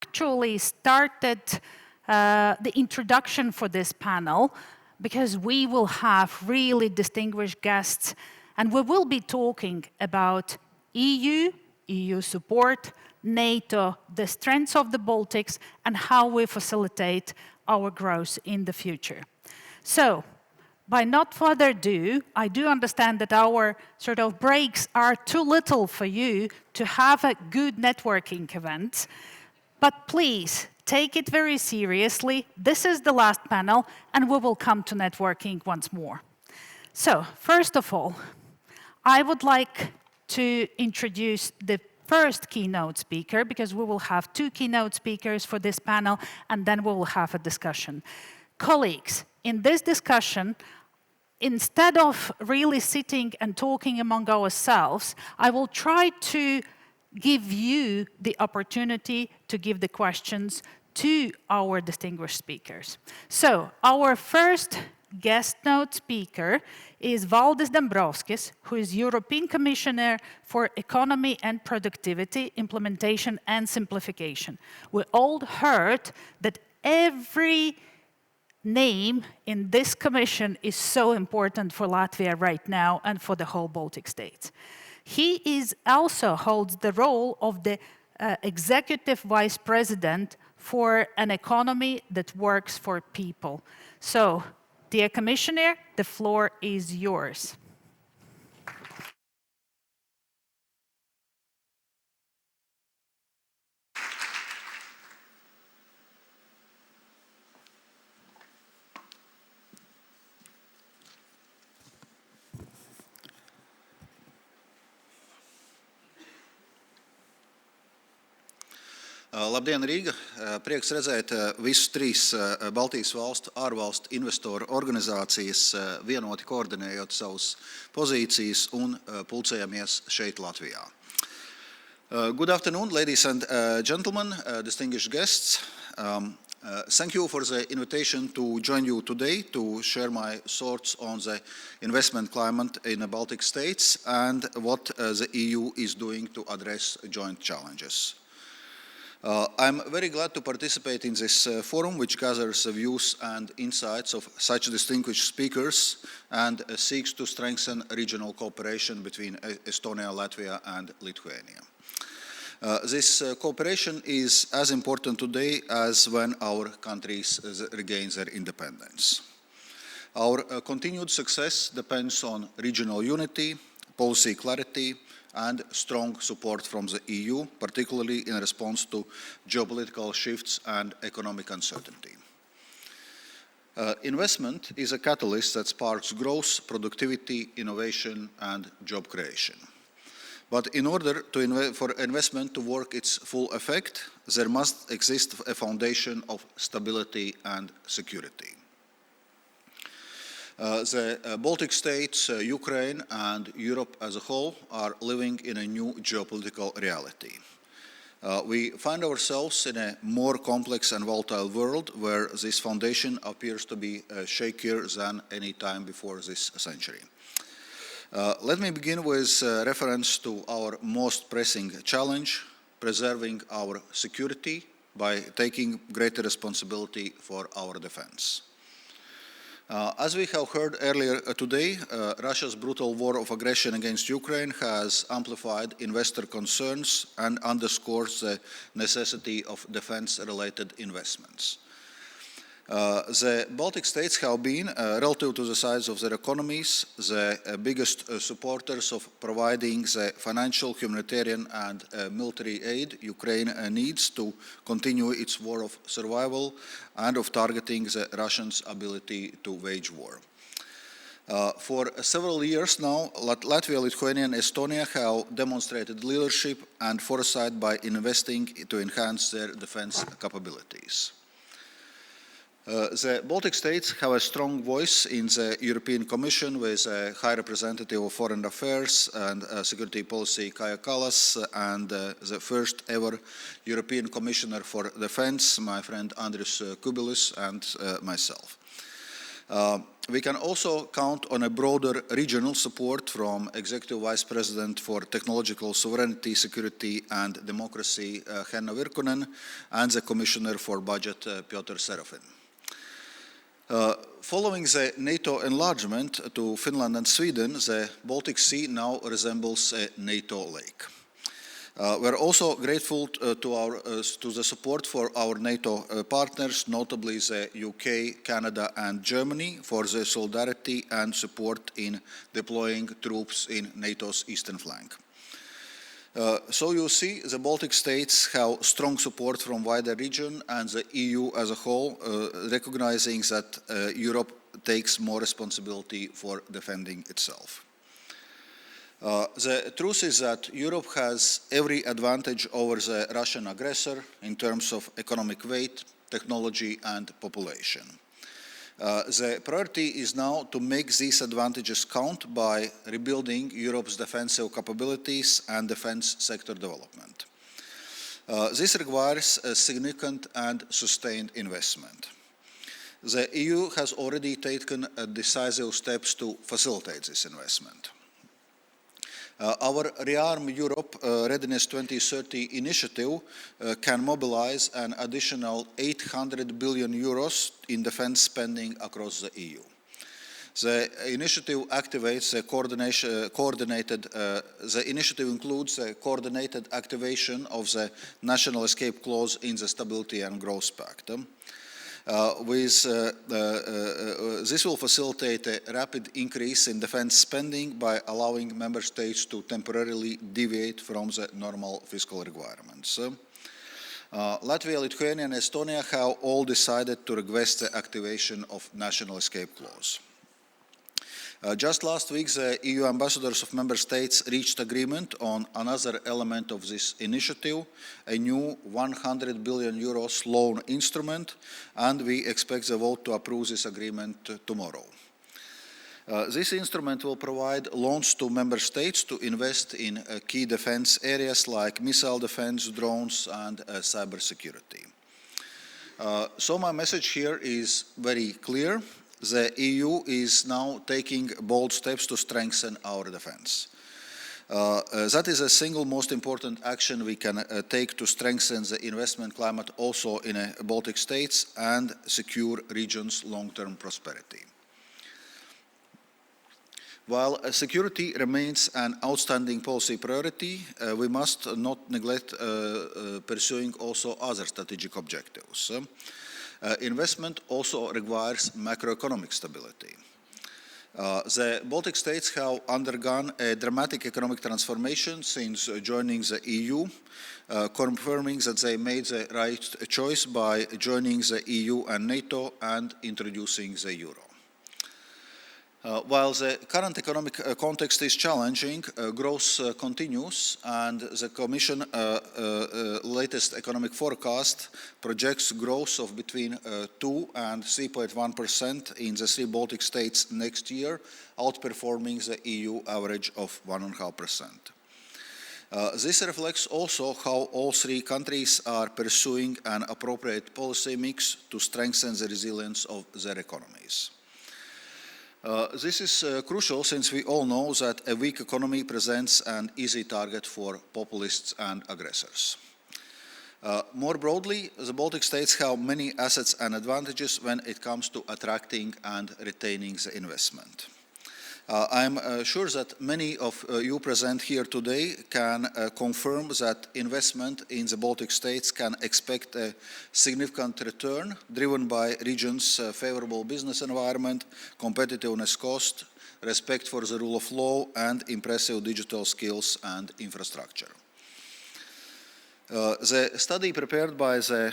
actually started the introduction for this panel because we will have really distinguished guests, and we will be talking about EU support, NATO, the strengths of the Baltics, and how we facilitate our growth in the future. So, by not further ado, I do understand that our sort of breaks are too little for you to have a good networking event, but please take it very seriously. This is the last panel, and we will come to networking once more. So, first of all, I would like to introduce the first keynote speaker, because we will have two keynote speakers for this panel, and then we will have a discussion. Colleagues, in this discussion, instead of really sitting and talking among ourselves, I will try to give you the opportunity to give the questions to our distinguished speakers. So, our first guest note speaker is Valdis Dombrovskis, who is European Commissioner for Economy and Productivity, Implementation and Simplification. We all heard that every name in this commission is so important for Latvia right now and for the whole Baltic states. He also holds the role of the Executive Vice President for an economy that works for people. So, dear Commissioner, the floor is yours. Labdien, Rīga! Prieks redzēt visus trīs Baltijas valstu ārvalstu investoru organizācijas vienoti koordinējot savus pozīcijas un pulcējamies šeit Latvijā. Good afternoon, ladies and gentlemen, distinguished guests. Thank you for the invitation to join you today to share my thoughts on the investment climate in the Baltic states and what the EU is doing to address joint challenges. I'm very glad to participate in this forum, which gathers the views and insights of such distinguished speakers and seeks to strengthen regional cooperation between Estonia, Latvia, and Lithuania. This cooperation is as important today as when our countries regain their independence. Our continued success depends on regional unity, policy clarity, and strong support from the EU, particularly in response to geopolitical shifts and economic uncertainty. Investment is a catalyst that sparks growth, productivity, innovation, and job creation. But in order for investment to work its full effect, there must exist a foundation of stability and security. The Baltic states, Ukraine, and Europe as a whole are living in a new geopolitical reality. We find ourselves in a more complex and volatile world where this foundation appears to be shakier than any time before this century. Let me begin with reference to our most pressing challenge, preserving our security by taking greater responsibility for our defense. As we have heard earlier today, Russia's brutal war of aggression against Ukraine has amplified investor concerns and underscores the necessity of defense-related investments. The Baltic states have been, relative to the size of their economies, the biggest supporters of providing the financial, humanitarian, and military aid Ukraine needs to continue its war of survival and of targeting the Russians' ability to wage war. For several years now, Latvia, Lithuania, and Estonia have demonstrated leadership and foresight by investing to enhance their defense capabilities. The Baltic states have a strong voice in the European Commission with a High Representative of Foreign Affairs and Security Policy, Kaja Kallas, and the first ever European Commissioner for Defense, my friend Andrés and myself. We can also count on a broader regional support from Executive Vice President for Technological Sovereignty, Security and Democracy, Henna Virkkunen, and the Commissioner for Budget, Piotr Serafin. Following the NATO enlargement to Finland and Sweden, the Baltic Sea now resembles a NATO lake. We're also grateful to the support for our NATO partners, notably the UK, Canada and Germany, for their solidarity and support in deploying troops in NATO's eastern flank. So you see, the Baltic states have strong support from wider region and the EU as a whole, recognizing that Europe takes more responsibility for defending itself. The truth is that Europe has every advantage over the Russian aggressor in terms of economic weight, technology and population. The priority is now to make these advantages count by rebuilding Europe's defensive capabilities and defense sector development. This requires a significant and sustained investment. The EU has already taken decisive steps to facilitate this investment. Our Rearm Europe Readiness 2030 initiative can mobilize an additional 800 billion euros in defense spending across the EU. The initiative activates the initiative includes a coordinated activation of the national escape clause in the Stability and Growth Pact. This will facilitate a rapid increase in defense spending by allowing member states to temporarily deviate from the normal fiscal requirements. Latvia, Lithuania and Estonia have all decided to request the activation of national escape clause. Just last week, the EU ambassadors of member states reached agreement on another element of this initiative, a new 100 billion euros loan instrument, and we expect the vote to approve this agreement tomorrow. This instrument will provide loans to member states to invest in key defense areas like missile defense, drones, and cybersecurity. So my message here is very clear. The EU is now taking bold steps to strengthen our defense. That is the single most important action we can take to strengthen the investment climate also in the Baltic states and secure region's long-term prosperity. While security remains an outstanding policy priority, we must not neglect pursuing also other strategic objectives. Investment also requires macroeconomic stability. The Baltic states have undergone a dramatic economic transformation since joining the EU, confirming that they made the right choice by joining the EU and NATO and introducing the euro. While the current economic context is challenging, growth continues, and the Commission latest economic forecast projects growth of between 2 and 3.1% in the three Baltic states next year, outperforming the EU average of 1.5%. This reflects also how all three countries are pursuing an appropriate policy mix to strengthen the resilience of their economies. This is crucial since we all know that a weak economy presents an easy target for populists and aggressors. More broadly, the Baltic states have many assets and advantages when it comes to attracting and retaining the investment. I'm sure that many of you present here today can confirm that investment in the Baltic states can expect a significant return driven by region's favorable business environment, competitiveness cost, respect for the rule of law, and impressive digital skills and infrastructure. The study prepared by the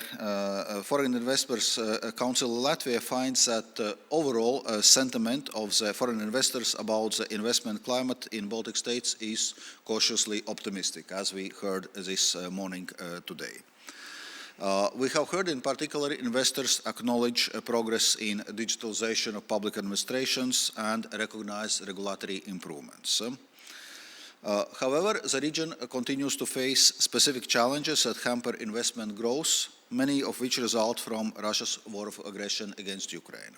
Foreign Investors Council Latvia finds that overall sentiment of the foreign investors about the investment climate in Baltic states is cautiously optimistic, as we heard this morning today. We have heard in particular investors acknowledge progress in digitalization of public administrations and recognize regulatory improvements. However, the region continues to face specific challenges that hamper investment growth, many of which result from Russia's war of aggression against Ukraine.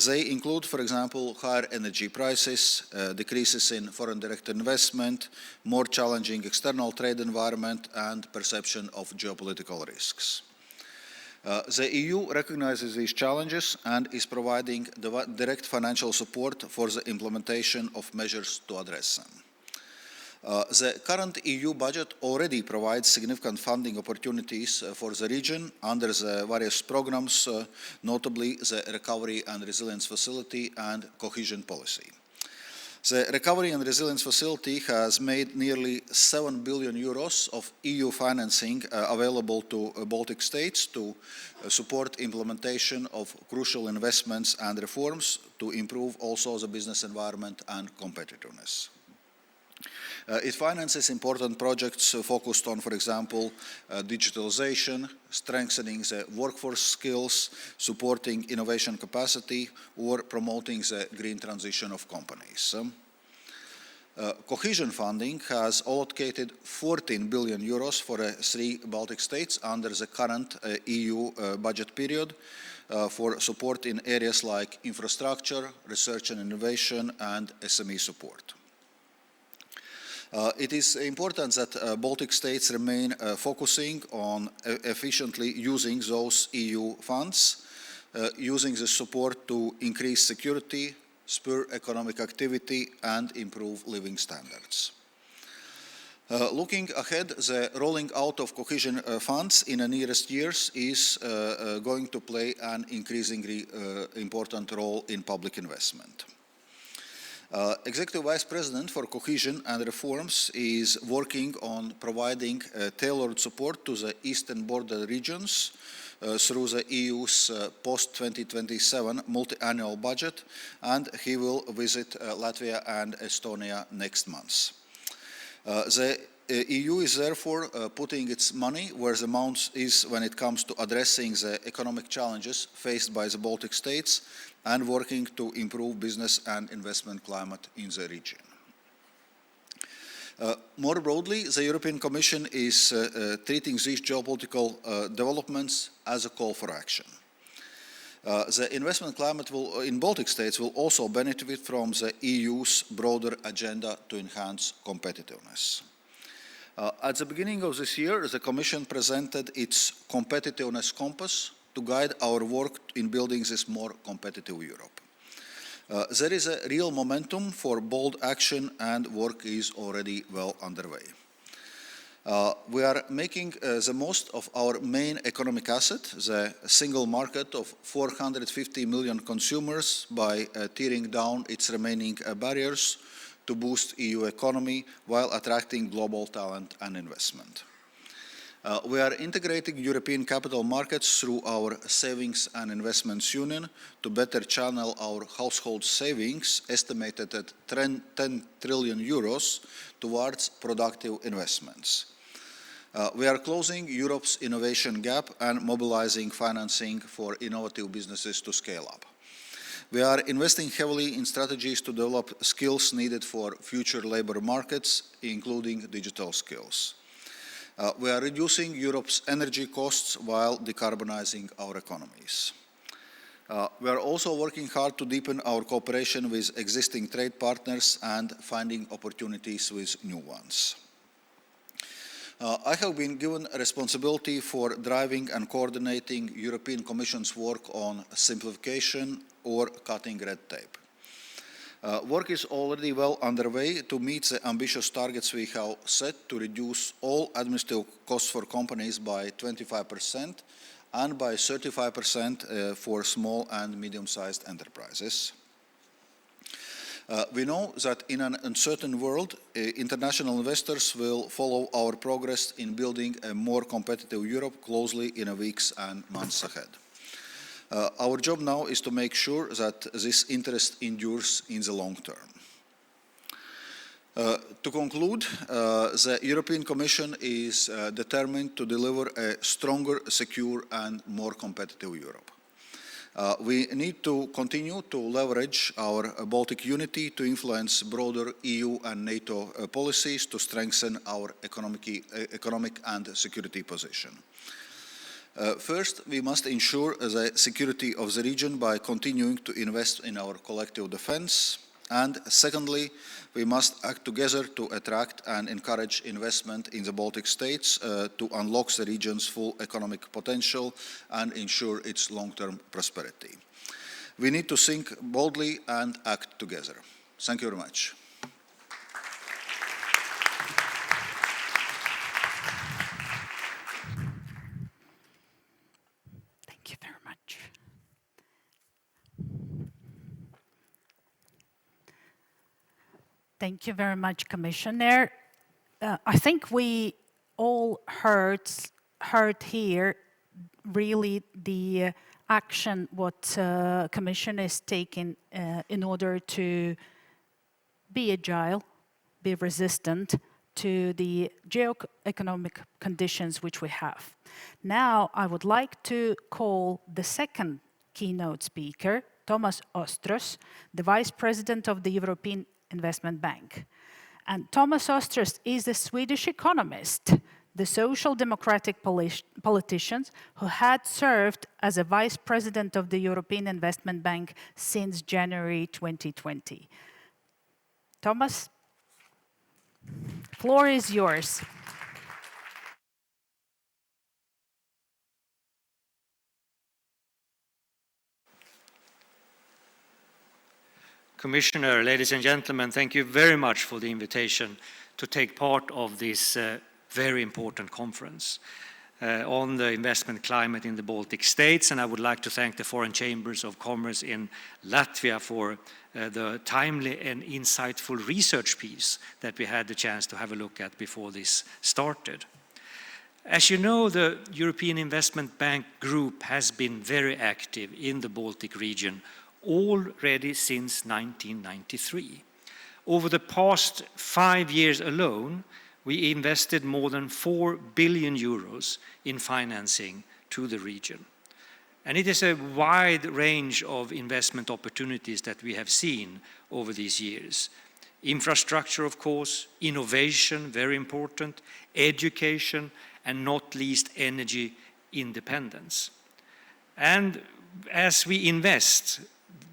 They include, for example, higher energy prices, decreases in foreign direct investment, more challenging external trade environment, and perception of geopolitical risks. The EU recognizes these challenges and is providing direct financial support for the implementation of measures to address them. The current EU budget already provides significant funding opportunities for the region under the various programs, notably the Recovery and Resilience Facility and Cohesion Policy. The Recovery and Resilience Facility has made nearly 7 billion euros of EU financing available to Baltic states to support implementation of crucial investments and reforms to improve also the business environment and competitiveness. It finances important projects focused on, for example, digitalization, strengthening the workforce skills, supporting innovation capacity, or promoting the green transition of companies. Cohesion funding has allocated 14 billion euros for 3 Baltic states under the current EU budget period for support in areas like infrastructure, research and innovation, and SME support. It is important that Baltic states remain focusing on efficiently using those EU funds, using the support to increase security, spur economic activity, and improve living standards. Looking ahead, the rolling out of cohesion funds in the nearest years is going to play an increasingly important role in public investment. Executive Vice President for Cohesion and Reforms is working on providing tailored support to the eastern border regions through the EU's post-2027 multi-annual budget, and he will visit Latvia and Estonia next month. The EU is therefore putting its money where the mouth is when it comes to addressing the economic challenges faced by the Baltic states and working to improve business and investment climate in the region. More broadly, the European Commission is treating these geopolitical developments as a call for action. The investment climate in Baltic states will also benefit from the EU's broader agenda to enhance competitiveness. At the beginning of this year, the Commission presented its competitiveness compass to guide our work in building this more competitive Europe. There is a real momentum for bold action and work is already well underway. We are making the most of our main economic asset, the single market of 450 million consumers, by tearing down its remaining barriers to boost EU economy while attracting global talent and investment. We are integrating European capital markets through our Savings and Investments Union to better channel our household savings, estimated at 10 trillion euros, towards productive investments. We are closing Europe's innovation gap and mobilizing financing for innovative businesses to scale up. We are investing heavily in strategies to develop skills needed for future labor markets, including digital skills. We are reducing Europe's energy costs while decarbonizing our economies. We are also working hard to deepen our cooperation with existing trade partners and finding opportunities with new ones. I have been given a responsibility for driving and coordinating European Commission's work on simplification or cutting red tape. Work is already well underway to meet the ambitious targets we have set to reduce all administrative costs for companies by 25% and by 35% for small and medium-sized enterprises. We know that in an uncertain world, international investors will follow our progress in building a more competitive Europe closely in the weeks and months ahead. Our job now is to make sure that this interest endures in the long term. To conclude, the European Commission is determined to deliver a stronger, secure and more competitive Europe. We need to continue to leverage our Baltic unity to influence broader EU and NATO policies to strengthen our economic and security position. First, we must ensure the security of the region by continuing to invest in our collective defense. And secondly, we must act together to attract and encourage investment in the Baltic states to unlock the region's full economic potential and ensure its long-term prosperity. We need to think boldly and act together. Thank you very much. Thank you very much. Thank you very much, Commissioner. I think we all heard here really the action what Commission is taking in order to be agile, be resistant to the geo-economic conditions which we have. Now I would like to call the second keynote speaker, Thomas Östros, the Vice President of the European Investment Bank. And Thomas Östros is a Swedish economist, the social democratic politician who had served as a Vice President of the European Investment Bank since January 2020. Thomas, floor is yours. Commissioner, ladies and gentlemen, thank you very much for the invitation to take part of this very important conference on the investment climate in the Baltic states. And I would like to thank the Foreign Chambers of Commerce in Latvia for the timely and insightful research piece that we had the chance to have a look at before this started. As you know, the European Investment Bank Group has been very active in the Baltic region already since 1993. Over the past 5 years alone, we invested more than 4 billion euros in financing to the region. And it is a wide range of investment opportunities that we have seen over these years. Infrastructure, of course, innovation, very important, education, and not least energy independence. And as we invest,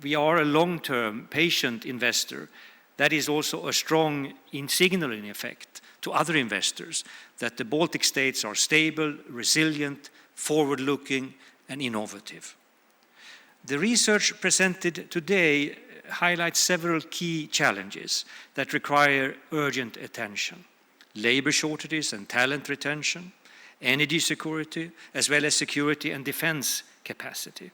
we are a long-term, patient investor. That is also a strong signaling effect to other investors that the Baltic states are stable, resilient, forward-looking, and innovative. The research presented today highlights several key challenges that require urgent attention: labor shortages and talent retention, energy security, as well as security and defense capacity.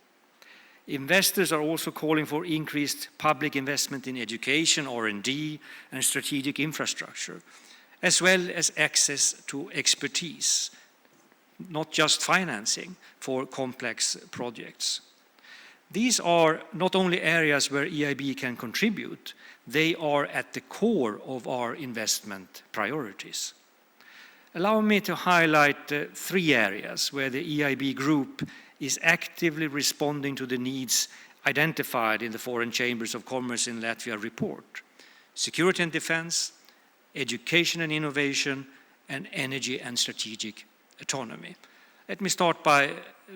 Investors are also calling for increased public investment in education, R&D, and strategic infrastructure, as well as access to expertise, not just financing for complex projects. These are not only areas where EIB can contribute, they are at the core of our investment priorities. Allow me to highlight 3 areas where the EIB Group is actively responding to the needs identified in the Foreign Chambers of Commerce in Latvia report: security and defense, education and innovation, and energy and strategic autonomy. Let me start by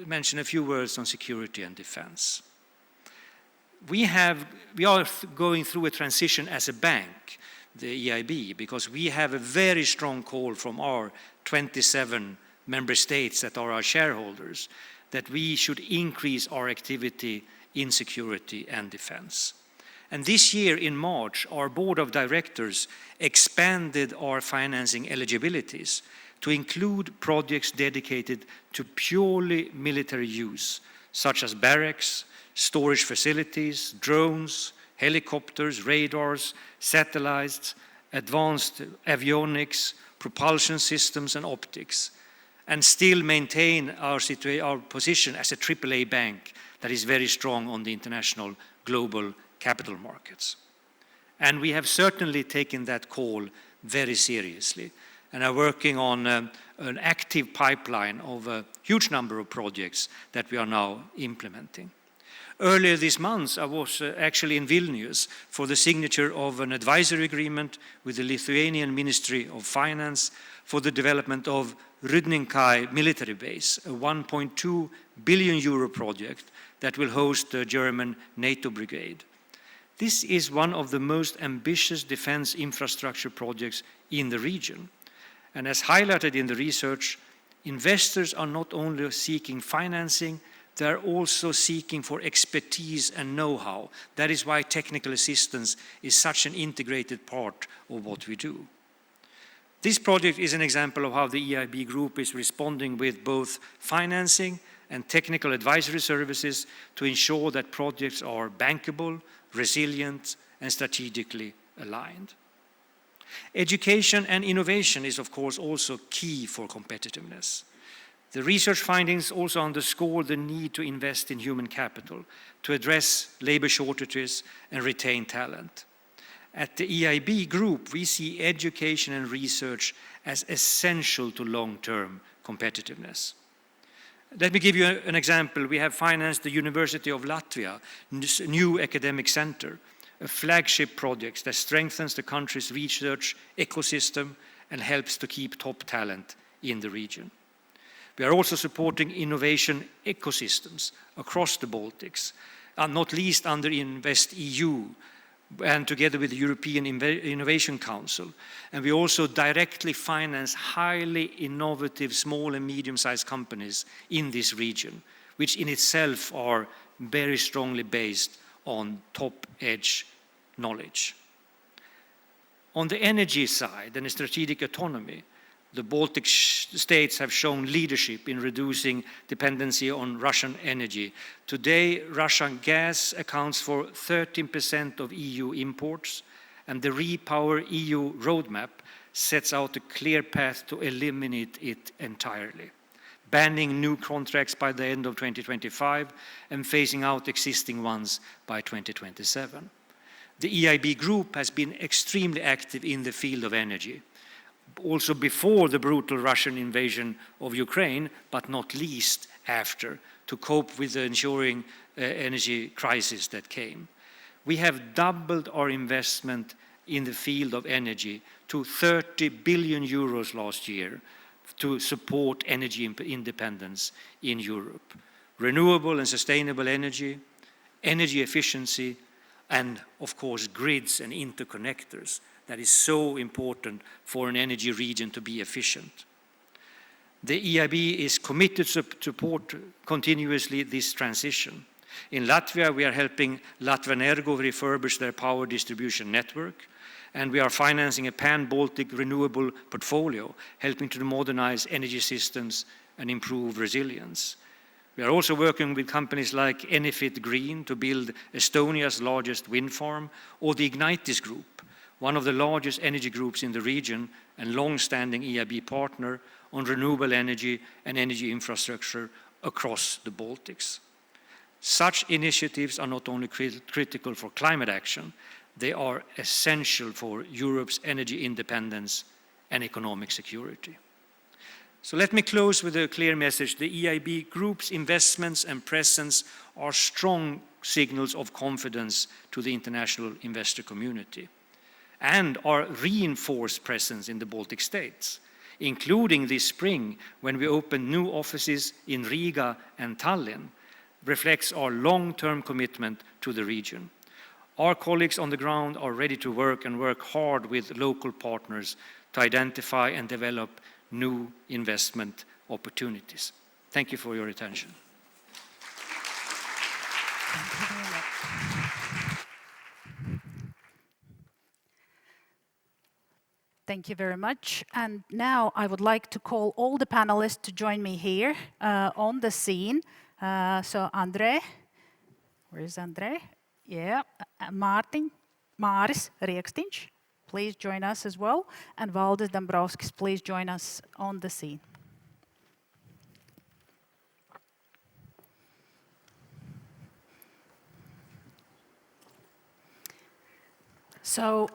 mentioning a few words on security and defense. We are going through a transition as a bank, the EIB, because we have a very strong call from our 27 member states that are our shareholders that we should increase our activity in security and defense. And this year in March, our board of directors expanded our financing eligibilities to include projects dedicated to purely military use, such as barracks, storage facilities, drones, helicopters, radars, satellites, advanced avionics, propulsion systems, and optics, and still maintain our position as a AAA bank that is very strong on the international global capital markets. And we have certainly taken that call very seriously and are working on an active pipeline of a huge number of projects that we are now implementing. Earlier this month, I was actually in Vilnius for the signature of an advisory agreement with the Lithuanian Ministry of Finance for the development of Rudninkai military base, a 1.2 billion euro project that will host the German NATO brigade. This is one of the most ambitious defense infrastructure projects in the region. And as highlighted in the research, investors are not only seeking financing, they are also seeking for expertise and know-how. That is why technical assistance is such an integrated part of what we do. This project is an example of how the EIB Group is responding with both financing and technical advisory services to ensure that projects are bankable, resilient, and strategically aligned. Education and innovation is, of course, also key for competitiveness. The research findings also underscore the need to invest in human capital to address labor shortages and retain talent. At the EIB Group, we see education and research as essential to long-term competitiveness. Let me give you an example. We have financed the University of Latvia, new academic center, a flagship project that strengthens the country's research ecosystem and helps to keep top talent in the region. We are also supporting innovation ecosystems across the Baltics, and not least under InvestEU, and together with the European Innovation Council. And we also directly finance highly innovative small and medium-sized companies in this region, which in itself are very strongly based on top-edge knowledge. On the energy side and the strategic autonomy, the Baltic states have shown leadership in reducing dependency on Russian energy. Today, Russian gas accounts for 13% of EU imports, and the REPowerEU roadmap sets out a clear path to eliminate it entirely, banning new contracts by the end of 2025 and phasing out existing ones by 2027. The EIB Group has been extremely active in the field of energy, also before the brutal Russian invasion of Ukraine, but not least after, to cope with the ensuing energy crisis that came. We have doubled our investment in the field of energy to 30 billion euros last year to support energy independence in Europe. Renewable and sustainable energy, energy efficiency, and of course grids and interconnectors. That is so important for an energy region to be efficient. The EIB is committed to support continuously this transition. In Latvia, we are helping Latvenergo refurbish their power distribution network, and we are financing a pan-Baltic renewable portfolio, helping to modernize energy systems and improve resilience. We are also working with companies like Enefit Green to build Estonia's largest wind farm, or the Ignitis Group, one of the largest energy groups in the region and long-standing EIB partner on renewable energy and energy infrastructure across the Baltics. Such initiatives are not only critical for climate action, they are essential for Europe's energy independence and economic security. So let me close with a clear message. The EIB Group's investments and presence are strong signals of confidence to the international investor community, and our reinforced presence in the Baltic states, including this spring when we opened new offices in Riga and Tallinn, reflects our long-term commitment to the region. Our colleagues on the ground are ready to work hard with local partners to identify and develop new investment opportunities. Thank you for your attention. Thank you very much. And now I would like to call all the panelists to join me here on the scene. So André, where is André? Yeah, Māris Rieksniņš, please join us as well. And Valdis Dombrovskis, please join us on the scene. So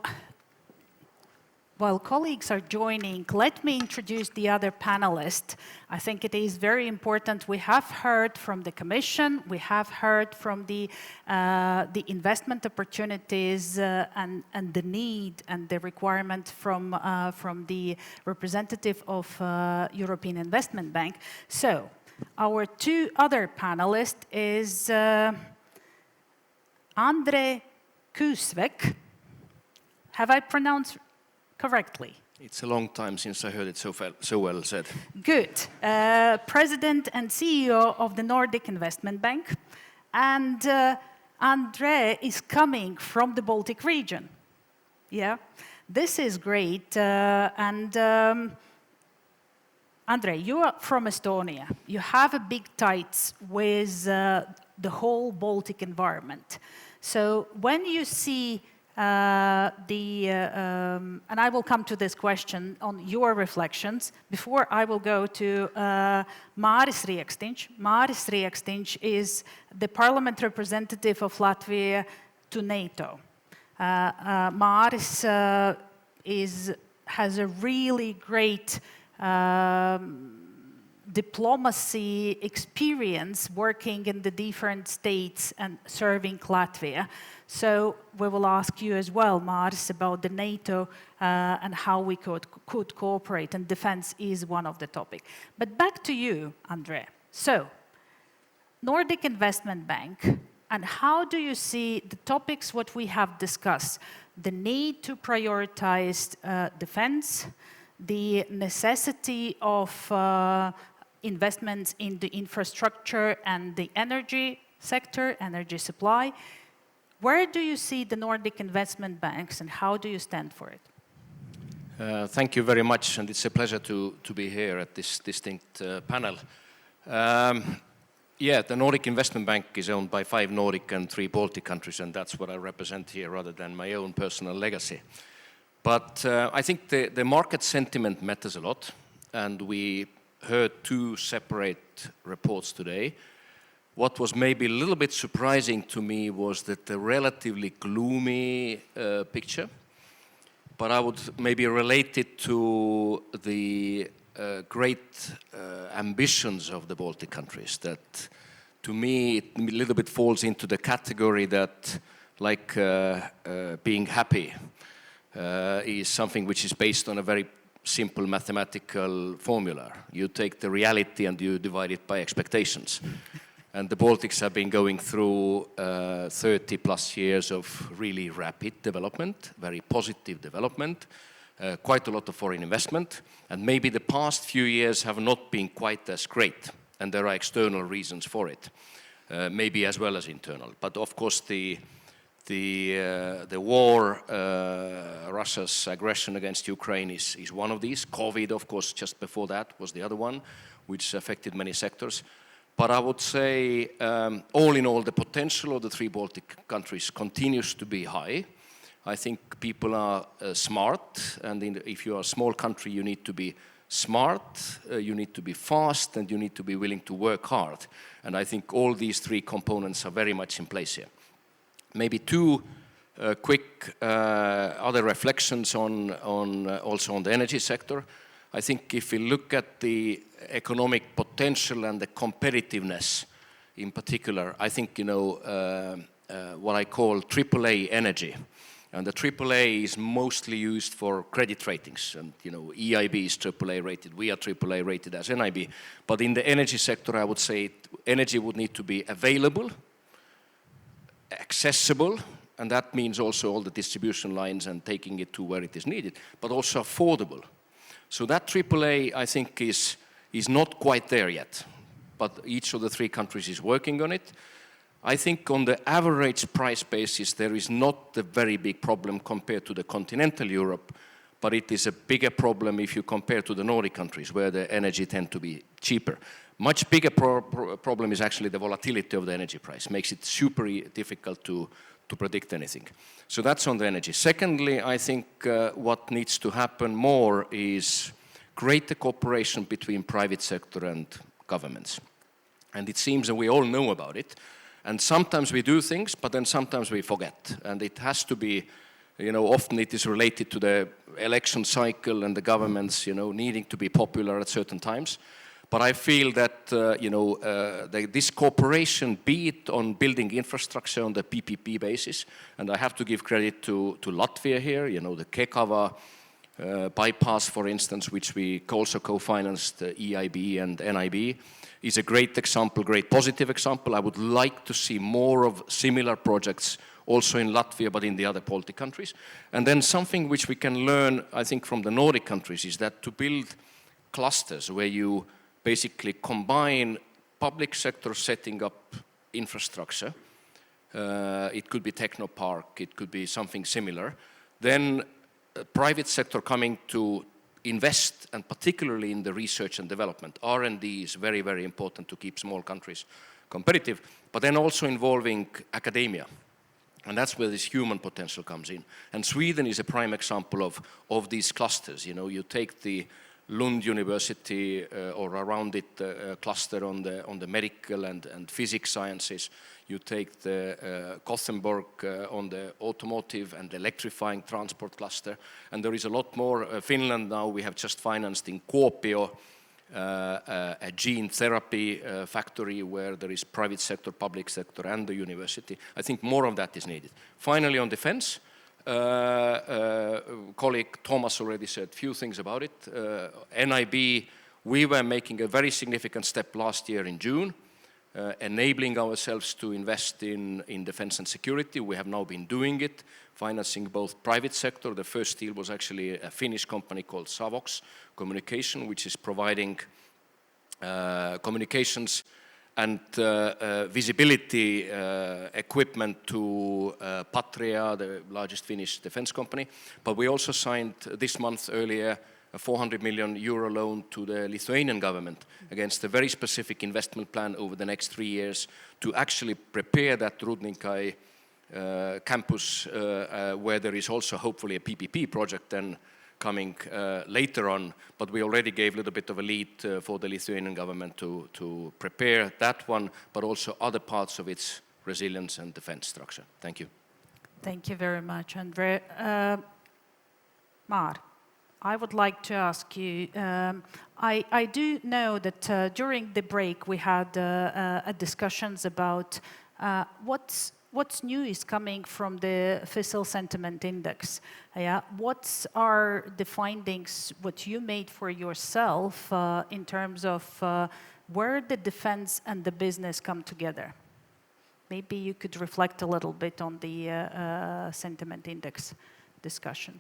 while colleagues are joining, let me introduce the other panelists. I think it is very important. We have heard from the Commission, we have heard from the investment opportunities and the need and the requirement from the representative of European Investment Bank. So, our two other panelists is André Küüsvek. Have I pronounced correctly? It's a long time since I heard it so well said. Good. President and CEO of the Nordic Investment Bank. And André is coming from the Baltic region. Yeah, this is great. André, you are from Estonia. You have a big ties with the whole Baltic environment. So when you see and I will come to this question on your reflections. Before I will go to Māris Riekstiņš. Māris Riekstiņš is the parliament representative of Latvia to NATO. Māris has a really great diplomacy experience working in the different states and serving Latvia. So we will ask you as well, Māris, about the NATO and how we could cooperate, and defense is one of the topics. But back to you, André. So, Nordic Investment Bank, and how do you see the topics what we have discussed? The need to prioritize defense, the necessity of investments in the infrastructure and the energy sector, energy supply. Where do you see the Nordic investment banks and how do you stand for it? Thank you very much, and it's a pleasure to be here at this distinct panel. Yeah, the Nordic Investment Bank is owned by 5 Nordic and 3 Baltic countries, and that's what I represent here rather than my own personal legacy. But I think the market sentiment matters a lot, and we heard 2 separate reports today. What was maybe a little bit surprising to me was that the relatively gloomy picture, but I would maybe relate it to the great ambitions of the Baltic countries. That, to me, it a little bit falls into the category that, like being happy, is something which is based on a very simple mathematical formula. You take the reality and you divide it by expectations. And the Baltics have been going through 30 plus years of really rapid development, very positive development, quite a lot of foreign investment, and maybe the past few years have not been quite as great, and there are external reasons for it, maybe as well as internal. But of course the war, Russia's aggression against Ukraine is one of these. COVID, of course, just before that was the other one, which affected many sectors. But I would say, all in all, the potential of the 3 Baltic countries continues to be high. I think people are smart, and if you are a small country, you need to be smart, you need to be fast, and you need to be willing to work hard. And I think all these 3 components are very much in place here. Maybe 2 quick other reflections also on the energy sector. I think if we look at the economic potential and the competitiveness in particular, I think, what I call AAA energy. And the AAA is mostly used for credit ratings. And, EIB is AAA rated. We are AAA rated as NIB. But in the energy sector, I would say energy would need to be available, accessible, and that means also all the distribution lines and taking it to where it is needed, but also affordable. So that AAA, I think, is not quite there yet, but each of the 3 countries is working on it. I think on the average price basis, there is not a very big problem compared to the continental Europe, but it is a bigger problem if you compare to the Nordic countries, where the energy tend to be cheaper. Much bigger problem is actually the volatility of the energy price. Makes it super difficult to predict anything. So that's on the energy. Secondly, I think what needs to happen more is greater cooperation between private sector and governments. And it seems that we all know about it. And sometimes we do things, but then sometimes we forget. And it has to be often it is related to the election cycle and the governments, needing to be popular at certain times. But I feel that, this cooperation, be it on building infrastructure on the PPP basis, and I have to give credit to Latvia here, the Kekava bypass, for instance, which we also co-financed, EIB and NIB, is a great example, great positive example. I would like to see more of similar projects also in Latvia, but in the other Baltic countries. And then something which we can learn, I think, from the Nordic countries is that to build clusters where you basically combine public sector setting up infrastructure, it could be technopark, it could be something similar, then private sector coming to invest, and particularly in the research and development. R&D is very, very important to keep small countries competitive, but then also involving academia. And that's where this human potential comes in. And Sweden is a prime example of these clusters. You take the Lund University or around it cluster on the medical and physics sciences. You take the Gothenburg on the automotive and electrifying transport cluster. And there is a lot more. Finland now, we have just financed in Kuopio a gene therapy factory where there is private sector, public sector, and the university. I think more of that is needed. Finally, on defense, colleague Thomas already said a few things about it. NIB, we were making a very significant step last year in June, enabling ourselves to invest in defense and security. We have now been doing it, financing both private sector. The first deal was actually a Finnish company called Savox Communication, which is providing communications and visibility equipment to Patria, the largest Finnish defense company. But we also signed this month earlier a 400 million euro loan to the Lithuanian government against a very specific investment plan over the next 3 years to actually prepare that Rudninkai campus where there is also hopefully a PPP project then coming later on, but we already gave a little bit of a lead for the Lithuanian government to prepare that one, but also other parts of its resilience and defense structure. Thank you. Thank you very much, André. Mar, I would like to ask you, I do know that during the break we had discussions about what's new is coming from the FICIL sentiment index. What are the findings, what you made for yourself in terms of where the defense and the business come together? Maybe you could reflect a little bit on the sentiment index discussion.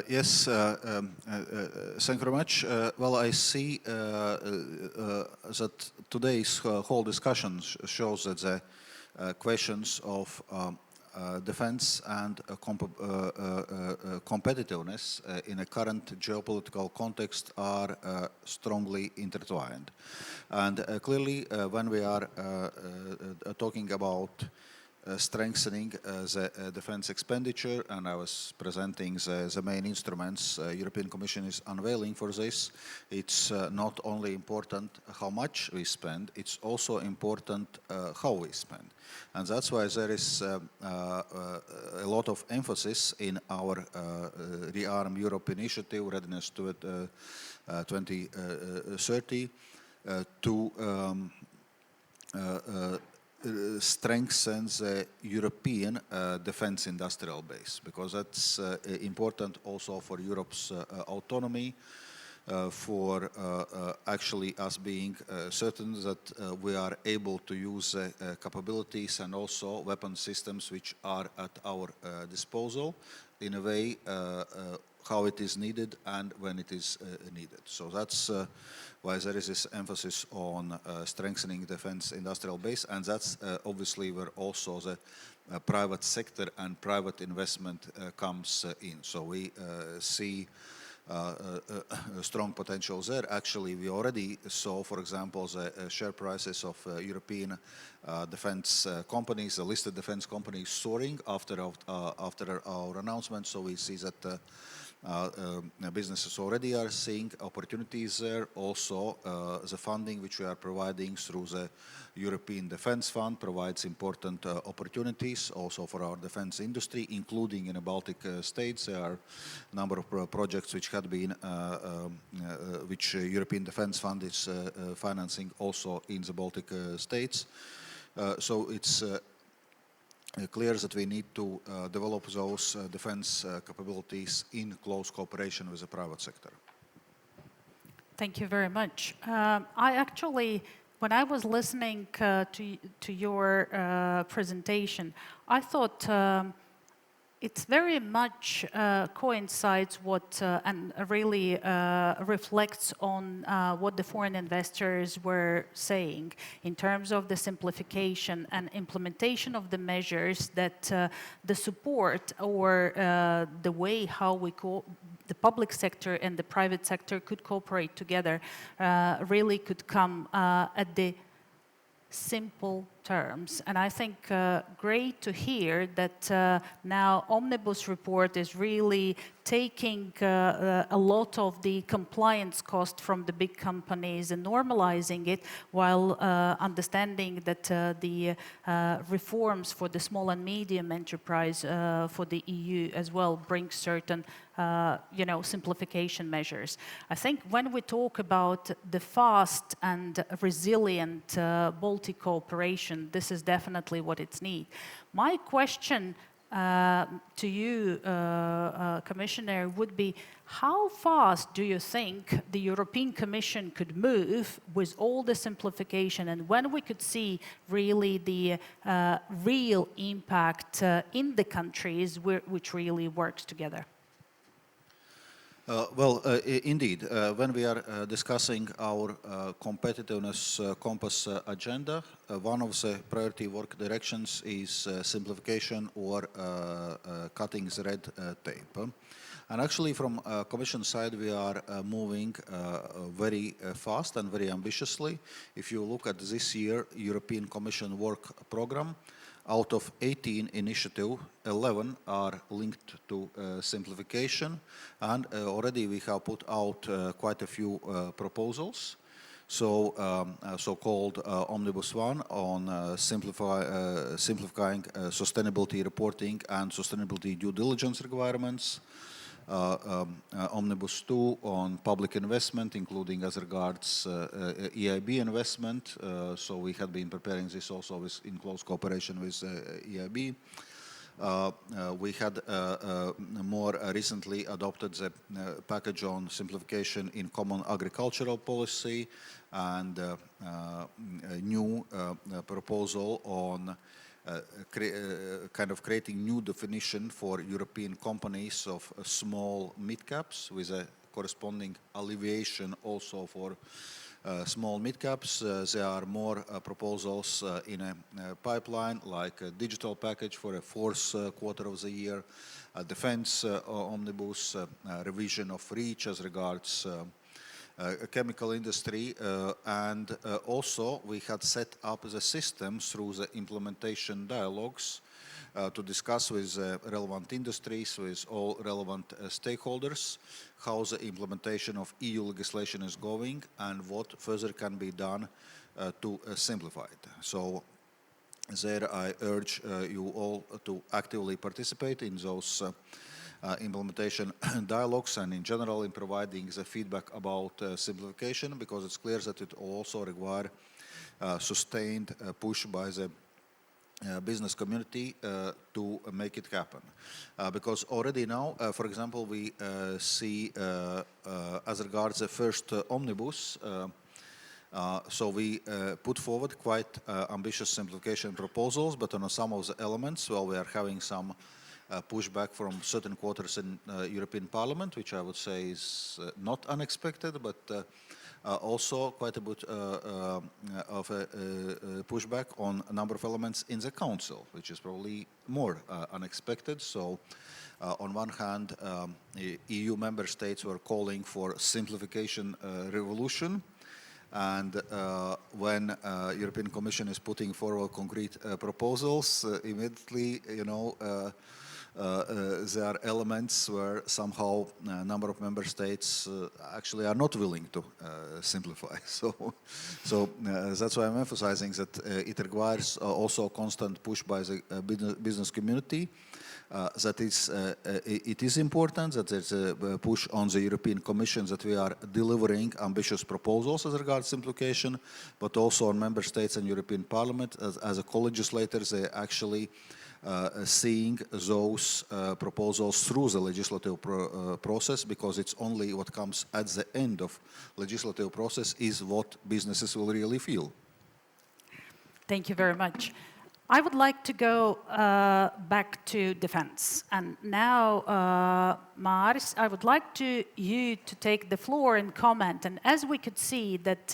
Yes, thank you very much. Well, I see that today's whole discussion shows that the questions of defense and competitiveness in a current geopolitical context are strongly intertwined. And clearly, when we are talking about strengthening the defense expenditure, and I was presenting the main instruments European Commission is unveiling for this. It's not only important how much we spend, it's also important how we spend. And that's why there is a lot of emphasis in our Rearm Europe initiative, Readiness to 2030, to strengthen the European defense industrial base, because that's important also for Europe's autonomy, for actually us being certain that we are able to use capabilities and also weapon systems which are at our disposal in a way how it is needed and when it is needed. So that's why there is this emphasis on strengthening defense industrial base, and that's obviously where also the private sector and private investment comes in. So we see strong potential there. Actually, we already saw, for example, the share prices of European defense companies, the listed defense companies soaring after our announcement. So we see that Businesses already are seeing opportunities there. Also, the funding which we are providing through the European Defence Fund provides important opportunities also for our defence industry, including in the Baltic states. There are a number of projects which had been, which European Defence Fund is financing also in the Baltic states. So it's clear that we need to develop those defense capabilities in close cooperation with the private sector. Thank you very much. I actually, when I was listening to your presentation, I thought it's very much coincides what and really reflects on what the foreign investors were saying in terms of the simplification and implementation of the measures that the support or the way how the public sector and the private sector could cooperate together really could come at the simple terms. And I think great to hear that now Omnibus report is really taking a lot of the compliance cost from the big companies and normalizing it, while understanding that the reforms for the small and medium enterprise for the EU as well bring certain simplification measures. I think when we talk about the fast and resilient Baltic cooperation, this is definitely what it's need. My question to you, Commissioner, would be how fast do you think the European Commission could move with all the simplification, and when we could see really the real impact in the countries which really works together? Indeed, when we are discussing our competitiveness compass agenda, one of the priority work directions is simplification or cutting the red tape. And actually from Commission side, we are moving very fast and very ambitiously. If you look at this year European Commission work program, out of 18 initiatives, 11 are linked to simplification, and already we have put out quite a few proposals. So, so-called Omnibus 1 on simplifying sustainability reporting and sustainability due diligence requirements. Omnibus 2 on public investment, including as regards EIB investment. So we had been preparing this also in close cooperation with EIB. We had more recently adopted the package on simplification in common agricultural policy, and a new proposal on kind of creating new definition for European companies of small mid-caps with a corresponding alleviation also for small mid-caps. There are more proposals in a pipeline, like a digital package for a fourth quarter of the year, a defense omnibus, revision of REACH as regards chemical industry, and also we had set up the system through the implementation dialogues to discuss with relevant industries, with all relevant stakeholders, how the implementation of EU legislation is going and what further can be done to simplify it. So there I urge you all to actively participate in those implementation dialogues, and in general in providing the feedback about simplification, because it's clear that it also requires sustained push by the business community to make it happen. Because already now, for example, we see as regards the first omnibus, so we put forward quite ambitious simplification proposals, but on some of the elements, well, we are having some pushback from certain quarters in European Parliament, which I would say is not unexpected, but also quite a bit of a pushback on a number of elements in the Council, which is probably more unexpected. So on one hand, EU member states were calling for simplification revolution, and when European Commission is putting forward concrete proposals, immediately, there are elements where somehow a number of member states actually are not willing to simplify. So that's why I'm emphasizing that it requires also constant push by the business community. That it is important that there's a push on the European Commission that we are delivering ambitious proposals as regards simplification, but also on member states and European Parliament as a co-legislators, they actually seeing those proposals through the legislative process, because it's only what comes at the end of legislative process is what businesses will really feel. Thank you very much. I would like to go back to defense. And now, Māris, I would like you to take the floor and comment. And as we could see that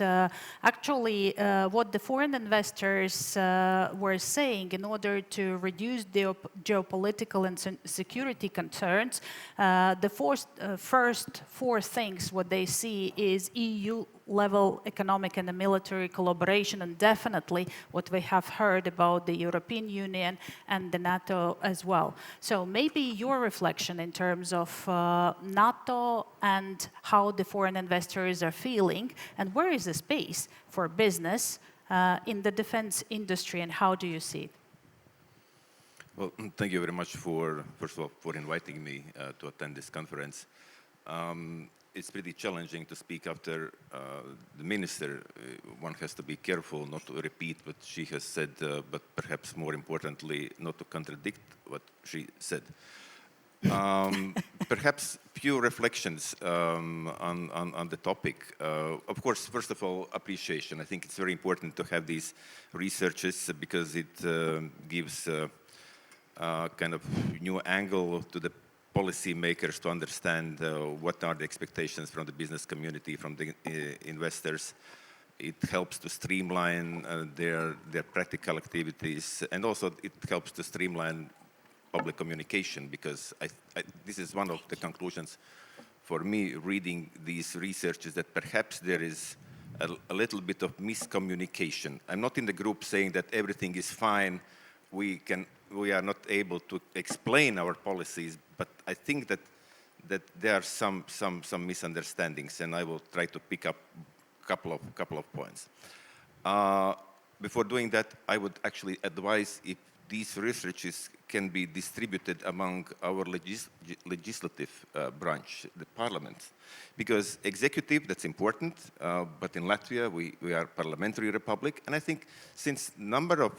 actually what the foreign investors were saying in order to reduce the geopolitical and security concerns, the first four things what they see is EU-level economic and military collaboration, and definitely what we have heard about the European Union and the NATO as well. So maybe your reflection in terms of NATO and how the foreign investors are feeling, and where is the space for business in the defense industry, and how do you see it? Well, thank you very much first of all, for inviting me to attend this conference. It's pretty challenging to speak after the minister. One has to be careful not to repeat what she has said, but perhaps more importantly, not to contradict what she said. Perhaps few reflections on the topic. Of course, first of all, appreciation. I think it's very important to have these researches because it gives kind of new angle to the policy makers to understand what are the expectations from the business community, from the investors. It helps to streamline their practical activities, and also it helps to streamline public communication, because this is one of the conclusions for me reading these researches, that perhaps there is a little bit of miscommunication. I'm not in the group saying that everything is fine, we are not able to explain our policies, but I think that there are some misunderstandings, and I will try to pick up a couple of points. Before doing that, I would actually advise if these researches can be distributed among our legislative branch, the parliament, because executive, that's important, but in Latvia we are a parliamentary republic, and I think since number of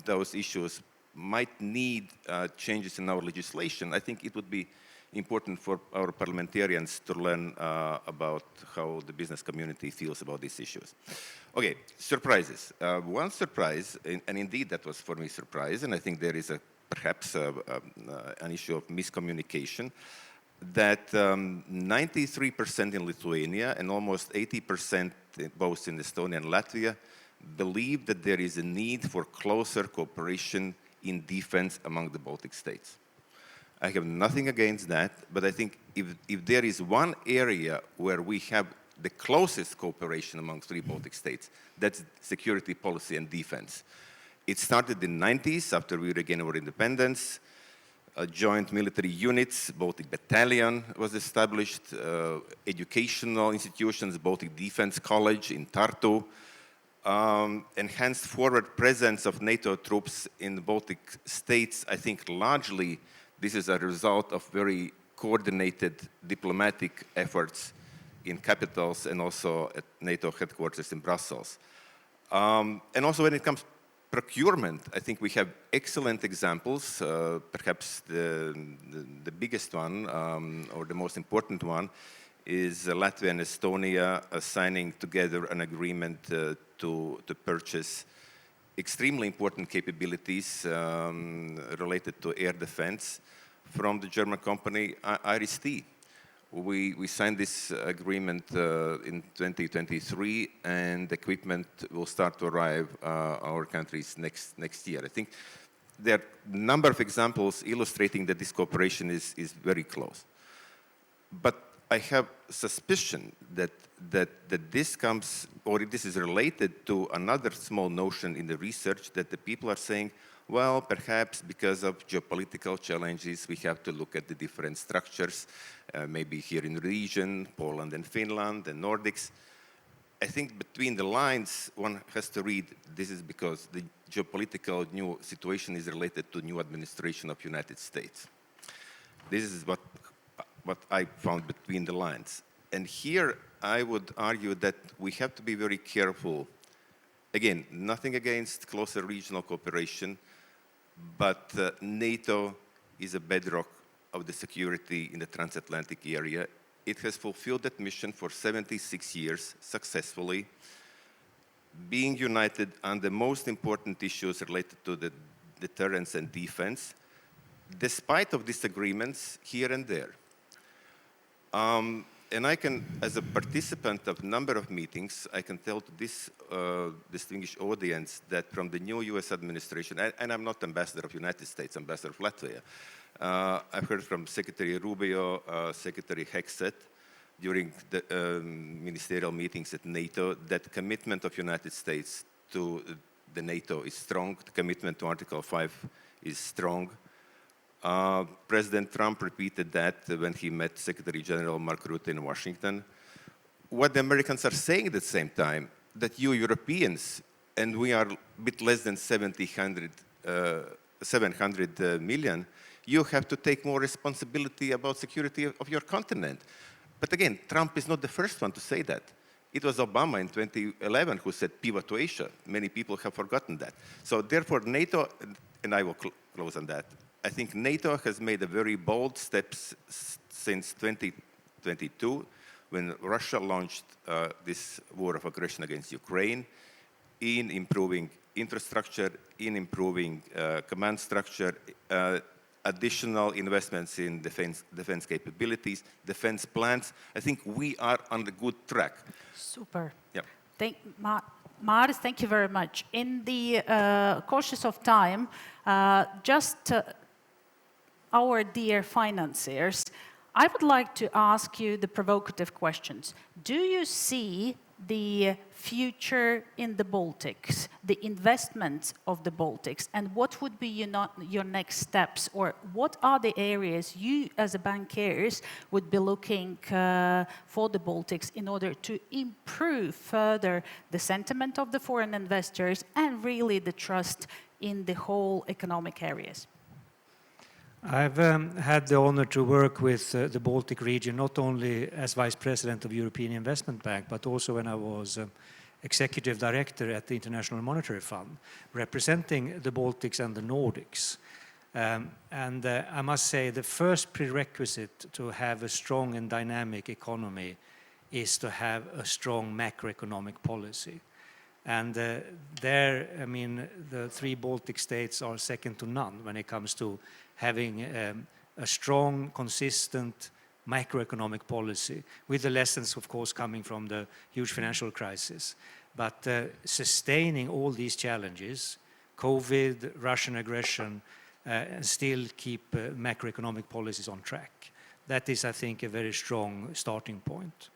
those issues might need changes in our legislation, I think it would be important for our parliamentarians to learn about how the business community feels about these issues. Okay, surprises. One surprise, and indeed that was for me a surprise, and I think there is perhaps an issue of miscommunication, that 93% in Lithuania and almost 80% both in Estonia and Latvia believe that there is a need for closer cooperation in defense among the Baltic states. I have nothing against that, but I think if there is one area where we have the closest cooperation among three Baltic states, that's security policy and defense. It started in the 90s after we regained our independence. Joint military units, Baltic Battalion was established, educational institutions, Baltic Defense College in Tartu, enhanced forward presence of NATO troops in the Baltic states. I think largely this is a result of very coordinated diplomatic efforts in capitals and also at NATO headquarters in Brussels. And also when it comes to procurement, I think we have excellent examples. Perhaps the biggest one, or the most important one, is Latvia and Estonia signing together an agreement to purchase extremely important capabilities related to air defense from the German company IRIS-T. We signed this agreement in 2023, and equipment will start to arrive our countries next year. I think there are a number of examples illustrating that this cooperation is very close. But I have suspicion that this comes, or this is related to another small notion in the research that the people are saying, well, perhaps because of geopolitical challenges, we have to look at the different structures, maybe here in the region, Poland and Finland and Nordics. I think between the lines, one has to read, this is because the geopolitical new situation is related to new administration of United States. This is what I found between the lines. And here I would argue that we have to be very careful. Again, nothing against closer regional cooperation, but NATO is a bedrock of the security in the transatlantic area. It has fulfilled that mission for 76 years successfully, being united on the most important issues related to the deterrence and defense, despite of disagreements here and there. And I can, as a participant of a number of meetings, I can tell to this distinguished audience that from the new US administration, and I'm not ambassador of United States, ambassador of Latvia, I've heard from Secretary Rubio, Secretary Hexet, during the ministerial meetings at NATO, that commitment of United States to the NATO is strong, the commitment to Article 5 is strong. President Trump repeated that when he met Secretary General Mark Rutte in Washington. What the Americans are saying at the same time, that you Europeans, and we are a bit less than 700 million, you have to take more responsibility about security of your continent. But again, Trump is not the first one to say that. It was Obama in 2011 who said pivot to Asia. Many people have forgotten that. So therefore NATO, and I will close on that, I think NATO has made a very bold steps since 2022 when Russia launched this war of aggression against Ukraine in improving infrastructure, in improving command structure, additional investments in defense capabilities, defense plans. I think we are on the good track. Super. Yep. Maris, thank you very much. In the cautious of time, our dear financiers, I would like to ask you the provocative questions. Do you see the future in the Baltics, the investments of the Baltics, and what would be your next steps, or what are the areas you as a bankiers would be looking for the Baltics in order to improve further the sentiment of the foreign investors and really the trust in the whole economic areas? I've had the honor to work with the Baltic region, not only as Vice President of European Investment Bank, but also when I was Executive Director at the International Monetary Fund, representing the Baltics and the Nordics. And I must say the first prerequisite to have a strong and dynamic economy is to have a strong macroeconomic policy. And there, I mean, the three Baltic states are second to none when it comes to having a strong, consistent macroeconomic policy, with the lessons, of course, coming from the huge financial crisis. But sustaining all these challenges, COVID, Russian aggression, and still keep macroeconomic policies on track. That is, I think, a very strong starting point.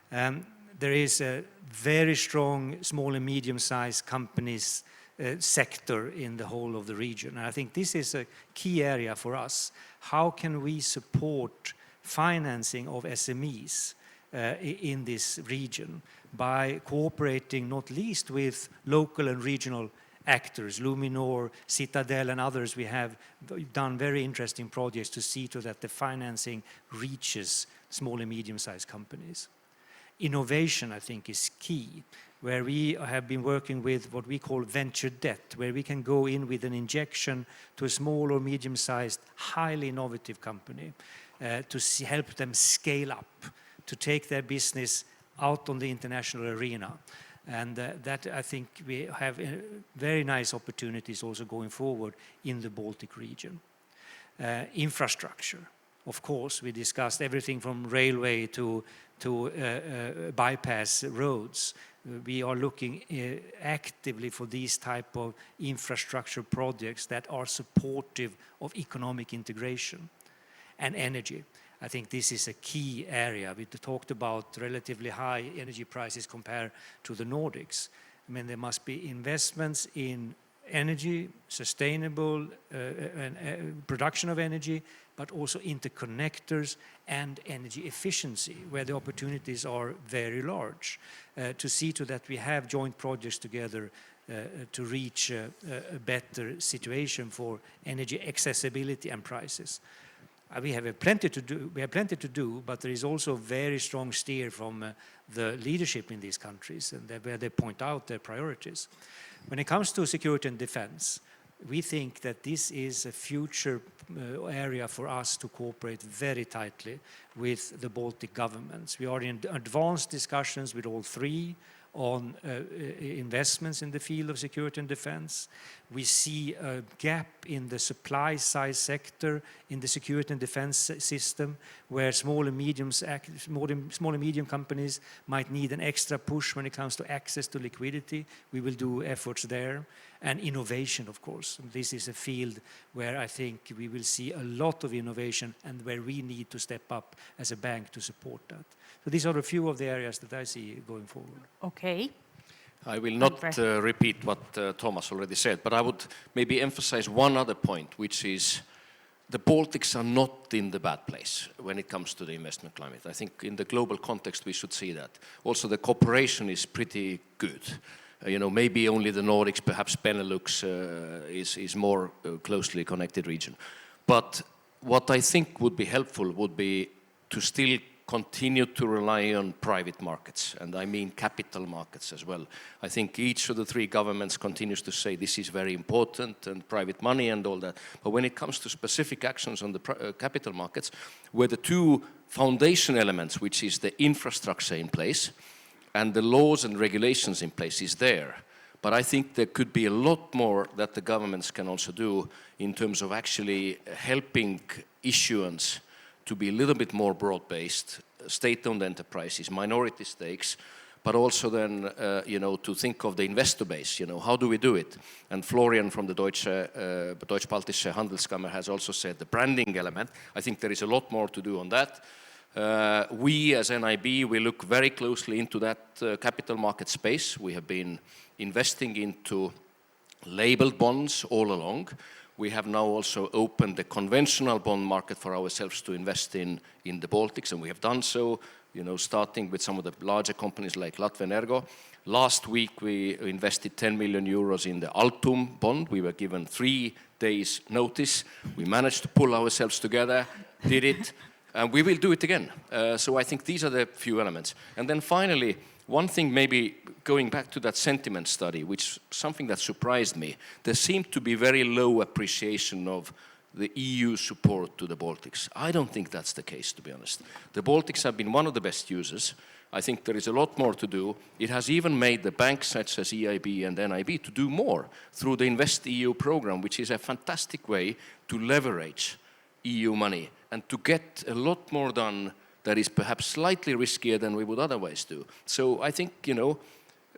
There is a very strong small and medium-sized companies sector in the whole of the region. And I think this is a key area for us. How can we support financing of SMEs in this region by cooperating not least with local and regional actors, Luminor, Citadel and others? We have done very interesting projects to see to that the financing reaches small and medium-sized companies. Innovation, I think, is key, where we have been working with what we call venture debt, where we can go in with an injection to a small or medium-sized, highly innovative company to help them scale up, to take their business out on the international arena. And that, I think, we have very nice opportunities also going forward in the Baltic region. Infrastructure. Of course, we discussed everything from railway to bypass roads. We are looking actively for these type of infrastructure projects that are supportive of economic integration. And energy. I think this is a key area. We talked about relatively high energy prices compared to the Nordics. I mean, there must be investments in energy, sustainable production of energy, but also interconnectors and energy efficiency, where the opportunities are very large, to see to that we have joint projects together to reach a better situation for energy accessibility and prices. We have plenty to do, but there is also very strong steer from the leadership in these countries, and where they point out their priorities. When it comes to security and defense, we think that this is a future area for us to cooperate very tightly with the Baltic governments. We are in advanced discussions with all three on investments in the field of security and defense. We see a gap in the supply side sector in the security and defense system, where small and medium companies might need an extra push when it comes to access to liquidity. We will do efforts there. And innovation, of course. This is a field where I think we will see a lot of innovation and where we need to step up as a bank to support that. So these are a few of the areas that I see going forward. Okay. I will not repeat what Thomas already said, but I would maybe emphasize one other point, which is the Baltics are not in the bad place when it comes to the investment climate. I think in the global context we should see that. Also the cooperation is pretty good. You know, maybe only the Nordics, perhaps Benelux is more closely connected region. But what I think would be helpful would be to still continue to rely on private markets, and I mean capital markets as well. I think each of the three governments continues to say this is very important and private money and all that. But when it comes to specific actions on the capital markets, where the two foundation elements, which is the infrastructure in place, and the laws and regulations in place is there. But I think there could be a lot more that the governments can also do in terms of actually helping issuance to be a little bit more broad-based, state-owned enterprises, minority stakes, but also then, you know, to think of the investor base, you know, how do we do it? And Florian from the Deutsch-Baltische Handelskammer has also said the branding element. I think there is a lot more to do on that. We as NIB, we look very closely into that capital market space. We have been investing into labeled bonds all along. We have now also opened the conventional bond market for ourselves to invest in the Baltics, and we have done so, you know, starting with some of the larger companies like Latvia Energo. Last week we invested 10 million euros in the Altum bond. We were given 3 days notice. We managed to pull ourselves together, did it. And we will do it again. So I think these are the few elements. And then finally, one thing maybe going back to that sentiment study, which something that surprised me, there seemed to be very low appreciation of the EU support to the Baltics. I don't think that's the case, to be honest. The Baltics have been one of the best users. I think there is a lot more to do. It has even made the banks such as EIB and NIB to do more through the Invest EU program, which is a fantastic way to leverage EU money and to get a lot more done that is perhaps slightly riskier than we would otherwise do. So I think, you know,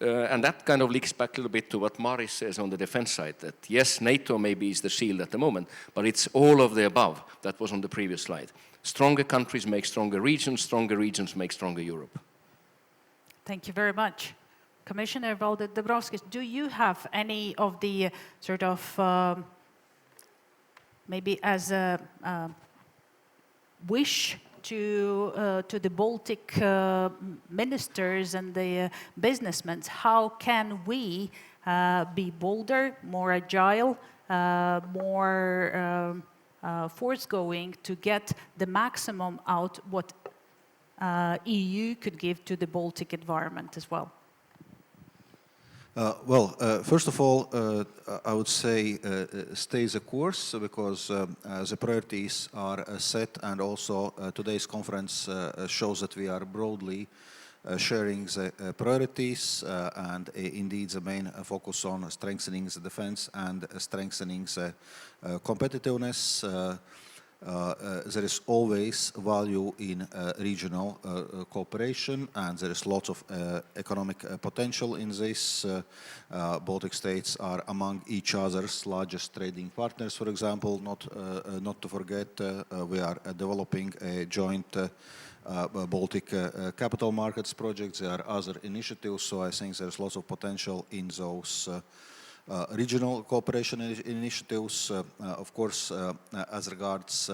and that kind of links back a little bit to what Maris says on the defense side, that yes, NATO maybe is the shield at the moment, but it's all of the above that was on the previous slide. Stronger countries make stronger regions make stronger Europe. Thank you very much. Commissioner Valdis Dombrovskis, do you have any of the sort of maybe as a wish to the Baltic ministers and the businessmen, how can we be bolder, more agile, more force-going to get the maximum out what EU could give to the Baltic environment as well? First of all, I would say stay the course, because the priorities are set, and also today's conference shows that we are broadly sharing the priorities and indeed the main focus on strengthening the defense and strengthening the competitiveness. there is always value in regional cooperation, and there is lots of economic potential in this. Baltic states are among each other's largest trading partners, for example. Not to forget, we are developing a joint Baltic capital markets project. There are other initiatives, so I think there's lots of potential in those regional cooperation initiatives. Of course, as regards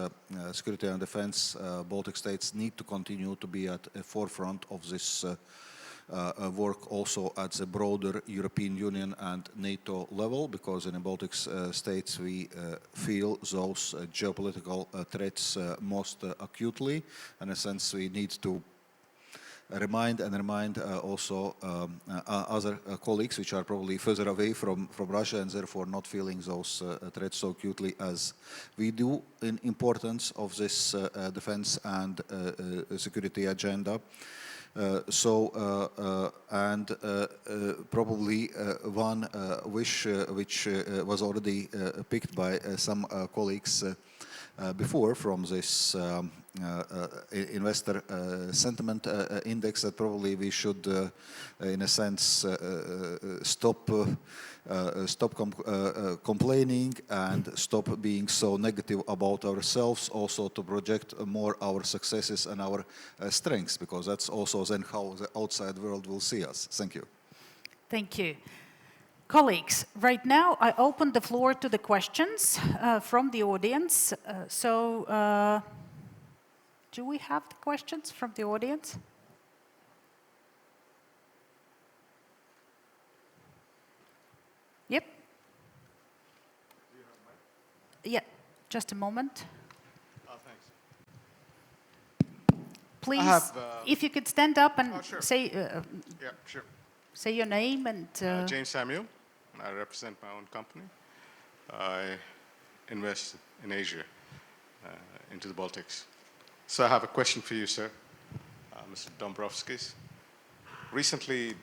security and defense, Baltic states need to continue to be at the forefront of this work also at the broader European Union and NATO level, because in the Baltic states we feel those geopolitical threats most acutely. In a sense, we need to remind also other colleagues which are probably further away from Russia and therefore not feeling those threats so acutely as we do in importance of this defense and security agenda. Probably one wish which was already picked by some colleagues before from this investor sentiment index, that probably we should, in a sense, stop complaining and stop being so negative about ourselves, also to project more our successes and our strengths, because that's also then how the outside world will see us. Thank you. Thank you. Colleagues, right now I open the floor to the questions from the audience. Do we have the questions from the audience? Yep. Do you have mic? Yeah, just a moment. Oh, thanks. Please, if you could stand up and sure. say, Yeah, sure. say your name and... James Samuel. I represent my own company. I invest in Asia, into the Baltics. So I have a question for you, sir, Mr. Dombrovskis. Recently,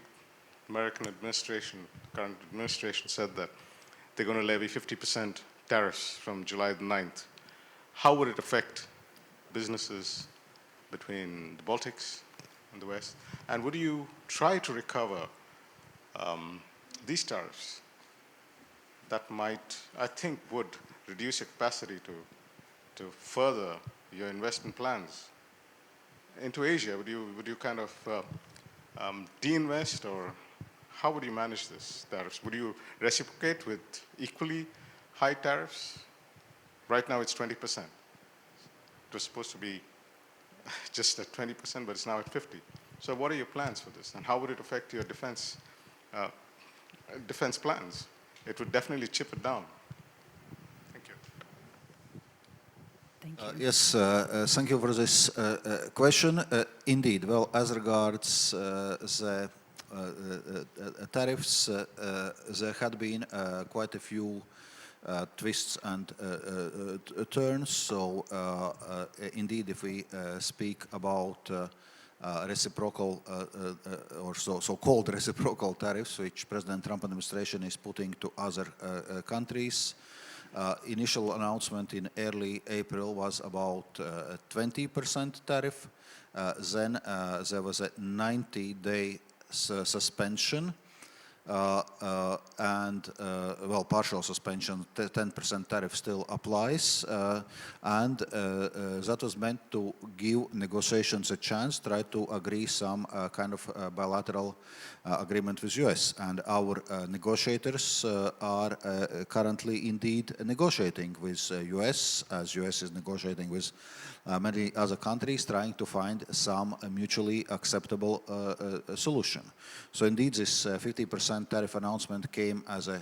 American administration, current administration, said that they're going to levy 50% tariffs from July the 9th. How would it affect businesses between the Baltics and the West? And would you try to recover these tariffs that might, I think, would reduce your capacity to further your investment plans into Asia? Would you kind of de-invest, or how would you manage this tariffs? Would you reciprocate with equally high tariffs? Right now it's 20%. It was supposed to be just at 20%, but it's now at 50%. So what are your plans for this, and how would it affect your defense plans? It would definitely chip it down. Thank you. Thank you. Yes, thank you for this question. Indeed, well, as regards the tariffs, there had been quite a few twists and turns. So, indeed, if we speak about reciprocal or so-called reciprocal tariffs, which President Trump administration is putting to other countries. Initial announcement in early April was about 20% tariff. Then there was a 90-day suspension. Partial suspension, 10% tariff still applies, and that was meant to give negotiations a chance, try to agree some kind of bilateral agreement with US. And our negotiators are currently indeed negotiating with US, as US is negotiating with many other countries, trying to find some mutually acceptable solution. So indeed, this 50% tariff announcement came as a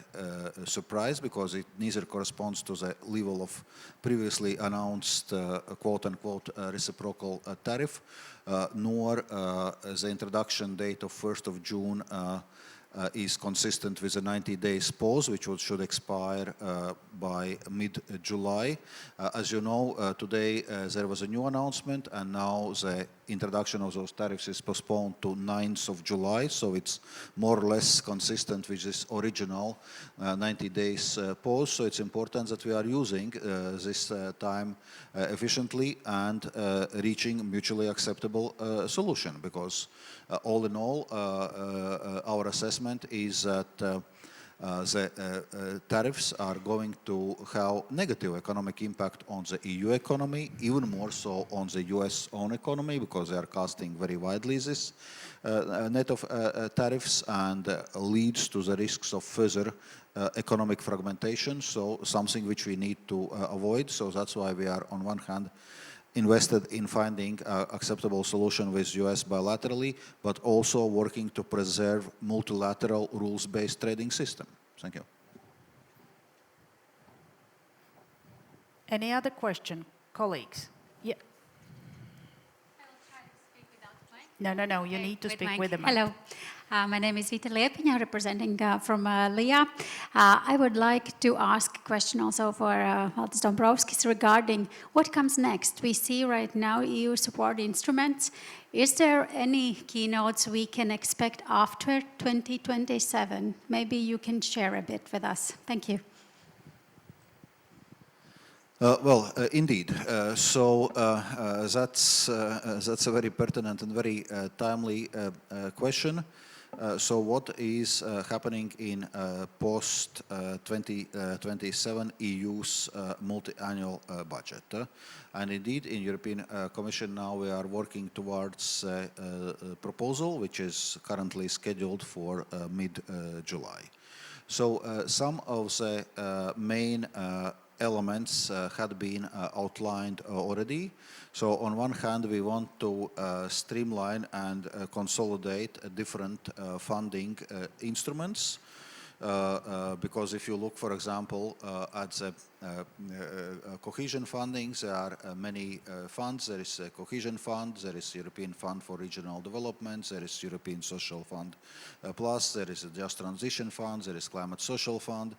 surprise, because it neither corresponds to the level of previously announced quote-unquote reciprocal tariff, nor the introduction date of 1st of June is consistent with a 90 days pause, which should expire by mid-July. As you know, today there was a new announcement, and now the introduction of those tariffs is postponed to 9th of July, so it's more or less consistent with this original 90 days pause. So it's important that we are using this time efficiently and reaching mutually acceptable solution, because all in all, our assessment is that the tariffs are going to have negative economic impact on the EU economy, even more so on the US own economy, because they are casting very widely this net of tariffs, and leads to the risks of further economic fragmentation, so something which we need to avoid. So that's why we are on one hand invested in finding an acceptable solution with US bilaterally, but also working to preserve multilateral rules-based trading system. Thank you. Any other question, colleagues? Yeah. I will try to speak without mic. No, you need to speak with the mic. Hello. My name is Vita Lieppiņa, representing from LIAA. I would like to ask a question also for Valdis Dombrovskis regarding what comes next. We see right now EU support instruments. Is there any keynotes we can expect after 2027? Maybe you can share a bit with us. Thank you. Indeed. So that's a very pertinent and very timely question. So what is happening in post-2027 EU's multi-annual budget? And indeed, in European Commission now we are working towards a proposal which is currently scheduled for mid-July. So some of the main elements had been outlined already. So on one hand, we want to streamline and consolidate different funding instruments, because if you look, for example, at the cohesion funding, there are many funds. There is a cohesion fund, there is European Fund for Regional Development, there is European Social Fund Plus, there is a Just Transition Fund, there is Climate Social Fund.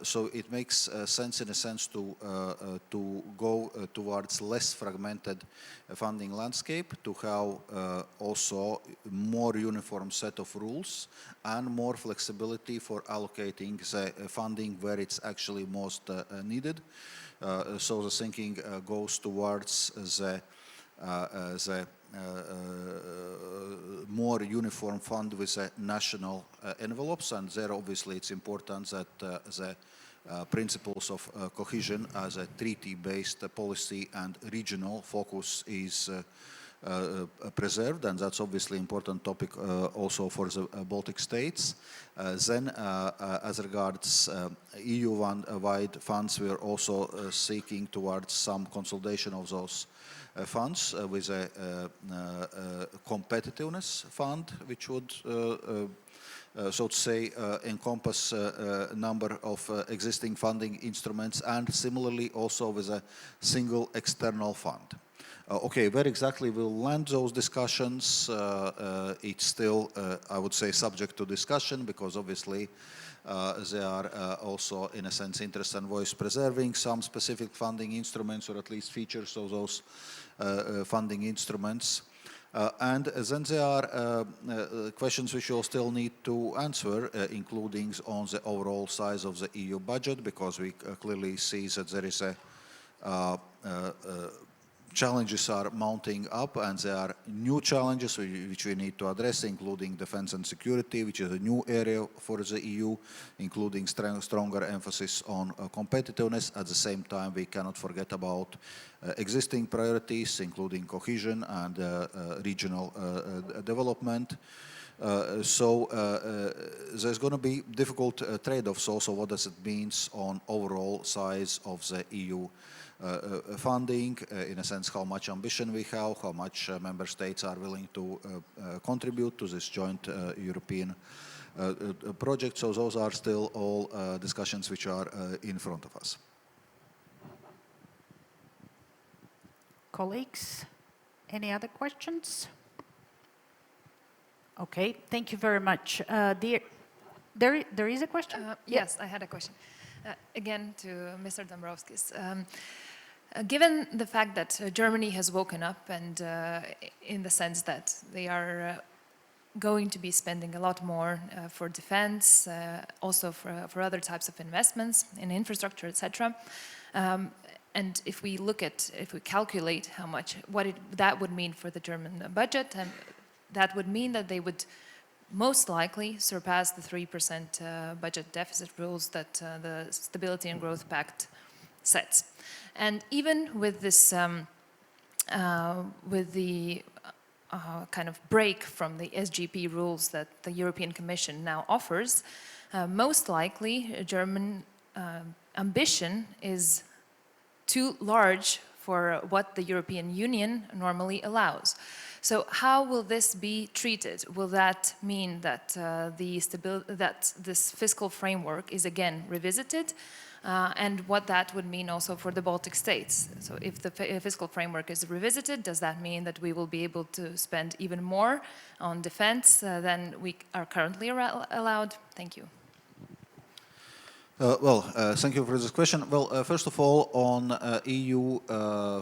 So it makes sense in a sense to go towards less fragmented funding landscape, to have also more uniform set of rules and more flexibility for allocating the funding where it's actually most needed. So the thinking goes towards the more uniform fund with national envelopes, and there obviously it's important that the principles of cohesion as a treaty-based policy and regional focus is preserved, and that's obviously an important topic also for the Baltic states. Then, as regards EU-wide funds, we are also seeking towards some consolidation of those funds with a competitiveness fund, which would, so to say, encompass a number of existing funding instruments, and similarly also with a single external fund. Okay, where exactly we'll land those discussions, it's still, I would say, subject to discussion, because obviously they are also, in a sense, interest and voice preserving some specific funding instruments, or at least features of those funding instruments. And then there are questions which you'll still need to answer, including on the overall size of the EU budget, because we clearly see that there is a challenges are mounting up, and there are new challenges which we need to address, including defense and security, which is a new area for the EU, including stronger emphasis on competitiveness. At the same time, we cannot forget about existing priorities, including cohesion and regional development. So there's going to be difficult trade-offs also. What does it mean on overall size of the EU funding, in a sense, how much ambition we have, how much member states are willing to contribute to this joint European project. So those are still all discussions which are in front of us. Colleagues, any other questions? Okay, thank you very much. There is a question? Yes, I had a question. Again, to Mr. Dombrovskis. Given the fact that Germany has woken up and in the sense that they are going to be spending a lot more for defense, also for other types of investments in infrastructure, etc. And if we calculate how much, that would mean for the German budget, that would mean that they would most likely surpass the 3% budget deficit rules that the Stability and Growth Pact sets. And even with this, with the kind of break from the SGP rules that the European Commission now offers, most likely German ambition is too large for what the European Union normally allows. So how will this be treated? Will that mean that that this fiscal framework is again revisited? And what that would mean also for the Baltic states. So if the fiscal framework is revisited, does that mean that we will be able to spend even more on defense than we are currently allowed? Thank you. Thank you for this question. Well, first of all, on EU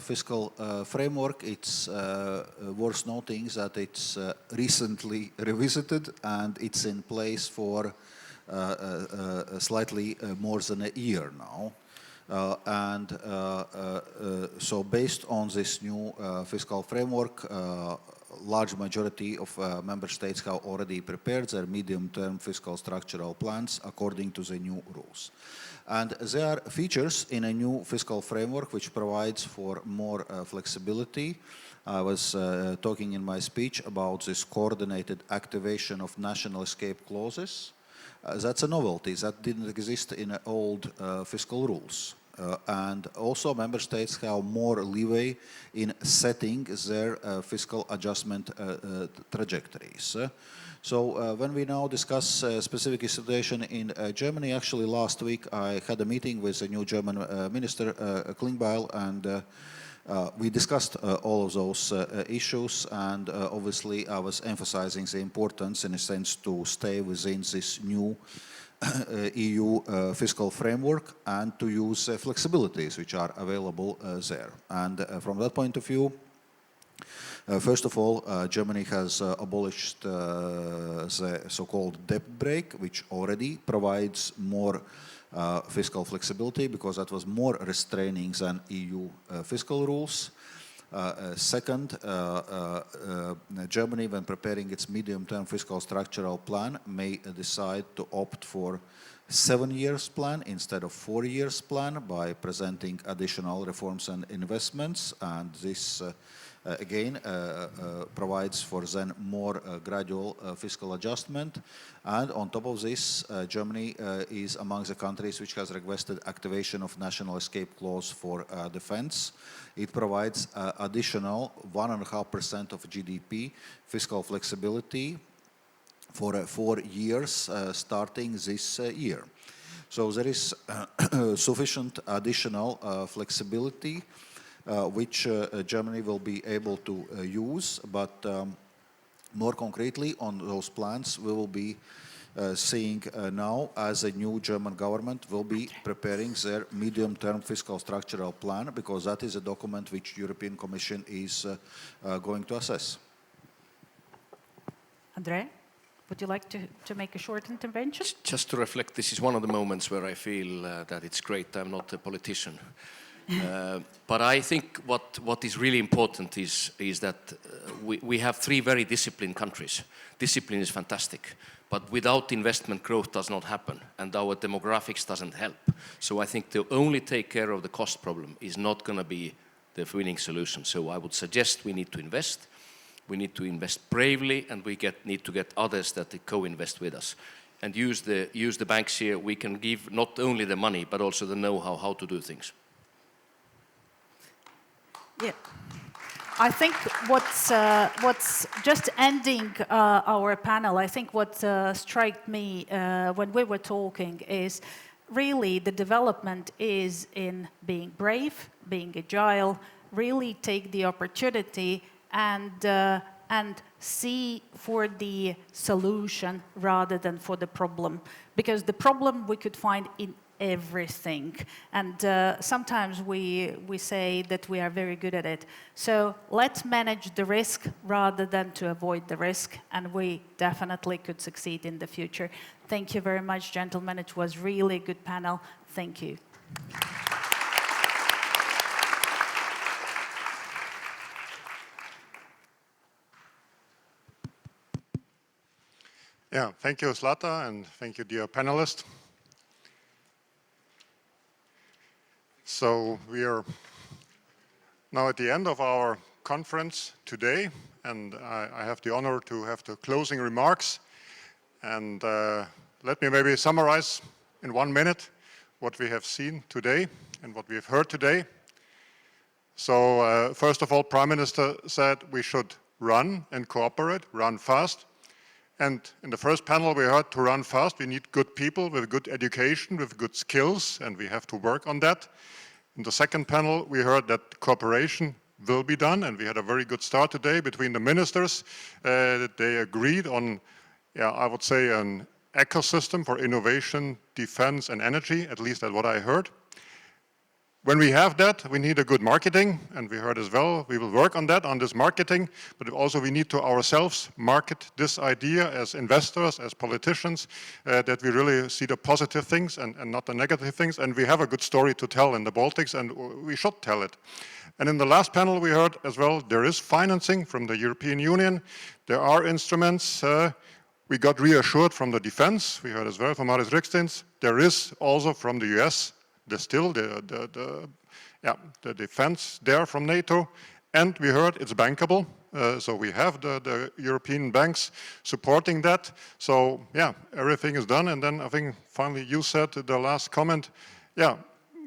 fiscal framework, it's worth noting that it's recently revisited and it's in place for slightly more than a year now. So based on this new fiscal framework, large majority of member states have already prepared their medium-term fiscal structural plans according to the new rules. And there are features in a new fiscal framework which provides for more flexibility. I was talking in my speech about this coordinated activation of national escape clauses. That's a novelty that didn't exist in old fiscal rules. And also member states have more leeway in setting their fiscal adjustment trajectories. So when we now discuss specific situation in Germany, actually last week I had a meeting with the new German minister, Klingbeil, and we discussed all of those issues, and obviously I was emphasizing the importance, in a sense, to stay within this new EU fiscal framework and to use flexibilities which are available there. And from that point of view, first of all, Germany has abolished the so-called debt brake, which already provides more fiscal flexibility because that was more restraining than EU fiscal rules. Second, Germany, when preparing its medium-term fiscal structural plan, may decide to opt for 7 years plan instead of 4 years plan by presenting additional reforms and investments, and this again provides for then more gradual fiscal adjustment. And on top of this, Germany is among the countries which has requested activation of national escape clause for defense. It provides additional 1.5% of GDP fiscal flexibility for 4 years starting this year. So there is sufficient additional flexibility which Germany will be able to use, but more concretely on those plans we will be seeing now as a new German government will be preparing their medium-term fiscal structural plan, because that is a document which European Commission is going to assess. André, would you like to make a short intervention? Just to reflect, this is one of the moments where I feel that it's great I'm not a politician. But I think what is really important is that we have 3 very disciplined countries. Discipline is fantastic, but without investment, growth does not happen, and our demographics doesn't help. So I think to only take care of the cost problem is not going to be the winning solution. So I would suggest we need to invest. We need to invest bravely, and we need to get others that co-invest with us. And use the banks here. We can give not only the money, but also the know-how how to do things. Yeah, I think what's just ending our panel, I think what struck me when we were talking is really the development is in being brave, being agile, really take the opportunity and and see for the solution rather than for the problem. Because the problem we could find in everything. And sometimes we say that we are very good at it. So let's manage the risk rather than to avoid the risk. And we definitely could succeed in the future. Thank you very much, gentlemen. It was really a good panel. Thank you. Yeah, thank you, Zlata, and thank you, dear panelists. So we are now at the end of our conference today, and I have the honor to have the closing remarks. And let me maybe summarize in 1 minute what we have seen today and what we have heard today. So first of all, Prime Minister said we should run and cooperate, run fast. And in the first panel we heard to run fast, we need good people with good education, with good skills, and we have to work on that. In the second panel we heard that cooperation will be done, and we had a very good start today between the ministers, that they agreed on, I would say, an ecosystem for innovation, defense and energy, at least that's what I heard. When we have that, we need a good marketing, and we heard as well, we will work on that, on this marketing, but also we need to ourselves market this idea as investors, as politicians, that we really see the positive things and not the negative things, and we have a good story to tell in the Baltics, and we should tell it. And in the last panel we heard as well, there is financing from the European Union, there are instruments, we got reassured from the defense, we heard as well from Maris Rikstins, there is also from the US, the defense there from NATO, and we heard it's bankable. So we have the European banks supporting that. So yeah, everything is done. And then I think finally you said the last comment,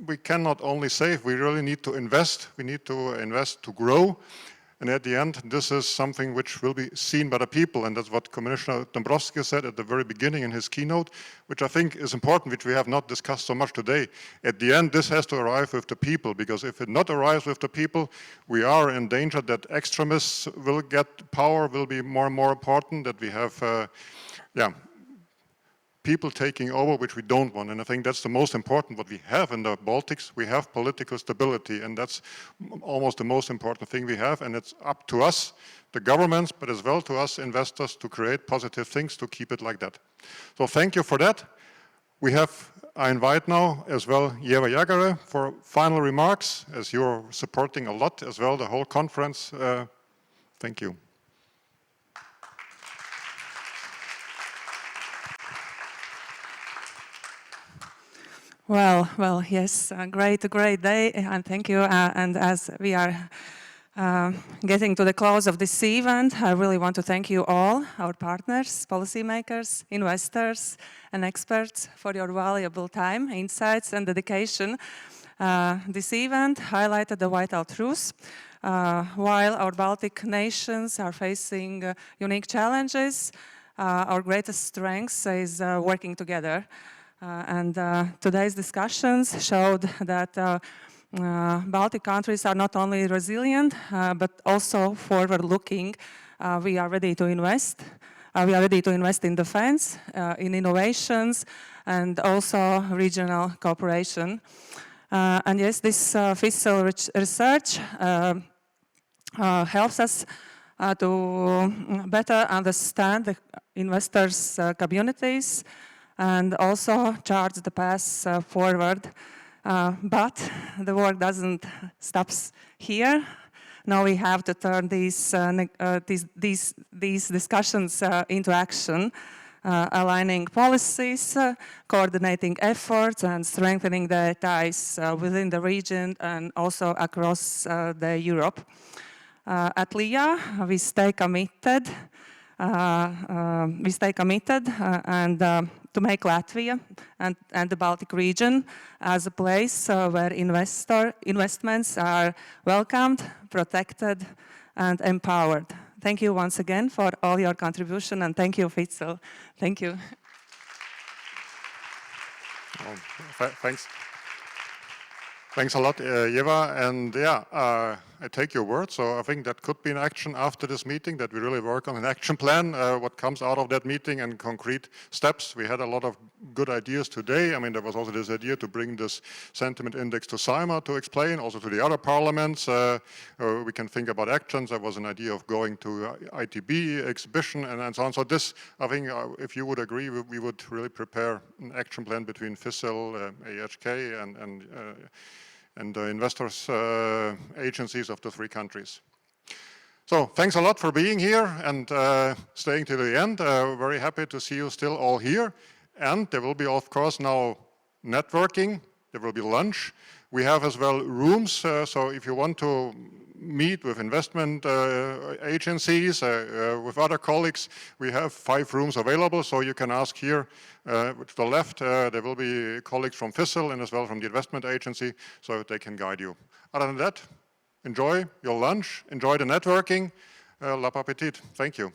we cannot only save, we really need to invest. We need to invest to grow. And at the end, this is something which will be seen by the people. And that's what Commissioner Dombrovskis said at the very beginning in his keynote, which I think is important, which we have not discussed so much today. At the end, this has to arrive with the people, because if it not arrives with the people, we are in danger that extremists will get power, will be more and more important, that we have, people taking over, which we don't want. And I think that's the most important what we have in the Baltics. We have political stability, and that's almost the most important thing we have. And it's up to us, the governments, but as well to us investors, to create positive things, to keep it like that. So thank you for that. I invite now as well Eeva Jagere for final remarks, as you're supporting a lot as well, the whole conference. Thank you. Well, yes, great day, and thank you. And as we are getting to the close of this event, I really want to thank you all, our partners, policymakers, investors, and experts for your valuable time, insights, and dedication. This event highlighted the vital truths. While our Baltic nations are facing unique challenges, our greatest strength is working together. And today's discussions showed that Baltic countries are not only resilient, but also forward-looking. We are ready to invest. We are ready to invest in defense, in innovations, and also regional cooperation. And yes, this FICIL research helps us to better understand the investors' communities, and also chart the path forward. But the work doesn't stop here. Now we have to turn these discussions into action, aligning policies, coordinating efforts, and strengthening the ties within the region and also across Europe. At LIAA, we stay committed. And to make Latvia and the Baltic region as a place where investments are welcomed, protected, and empowered. Thank you once again for all your contribution, and thank you, FICIL. Thank you. Thanks a lot, Eeva. And I take your word, so I think that could be an action after this meeting, that we really work on an action plan, what comes out of that meeting and concrete steps. We had a lot of good ideas today. I mean, there was also this idea to bring this sentiment index to CIMA to explain, also to the other parliaments. We can think about actions. There was an idea of going to ITB exhibition and so on. So this, I think, if you would agree, we would really prepare an action plan between FICIL, AHK, and the investors agencies of the 3 countries. So thanks a lot for being here and staying to the end. Very happy to see you still all here. And there will be, of course, now networking. There will be lunch. We have as well rooms. So if you want to meet with investment agencies, with other colleagues, we have 5 rooms available. So you can ask here to the left. There will be colleagues from FICIL and as well from the investment agency, so they can guide you. Other than that, enjoy your lunch, enjoy the networking. Bon appétit. Thank you.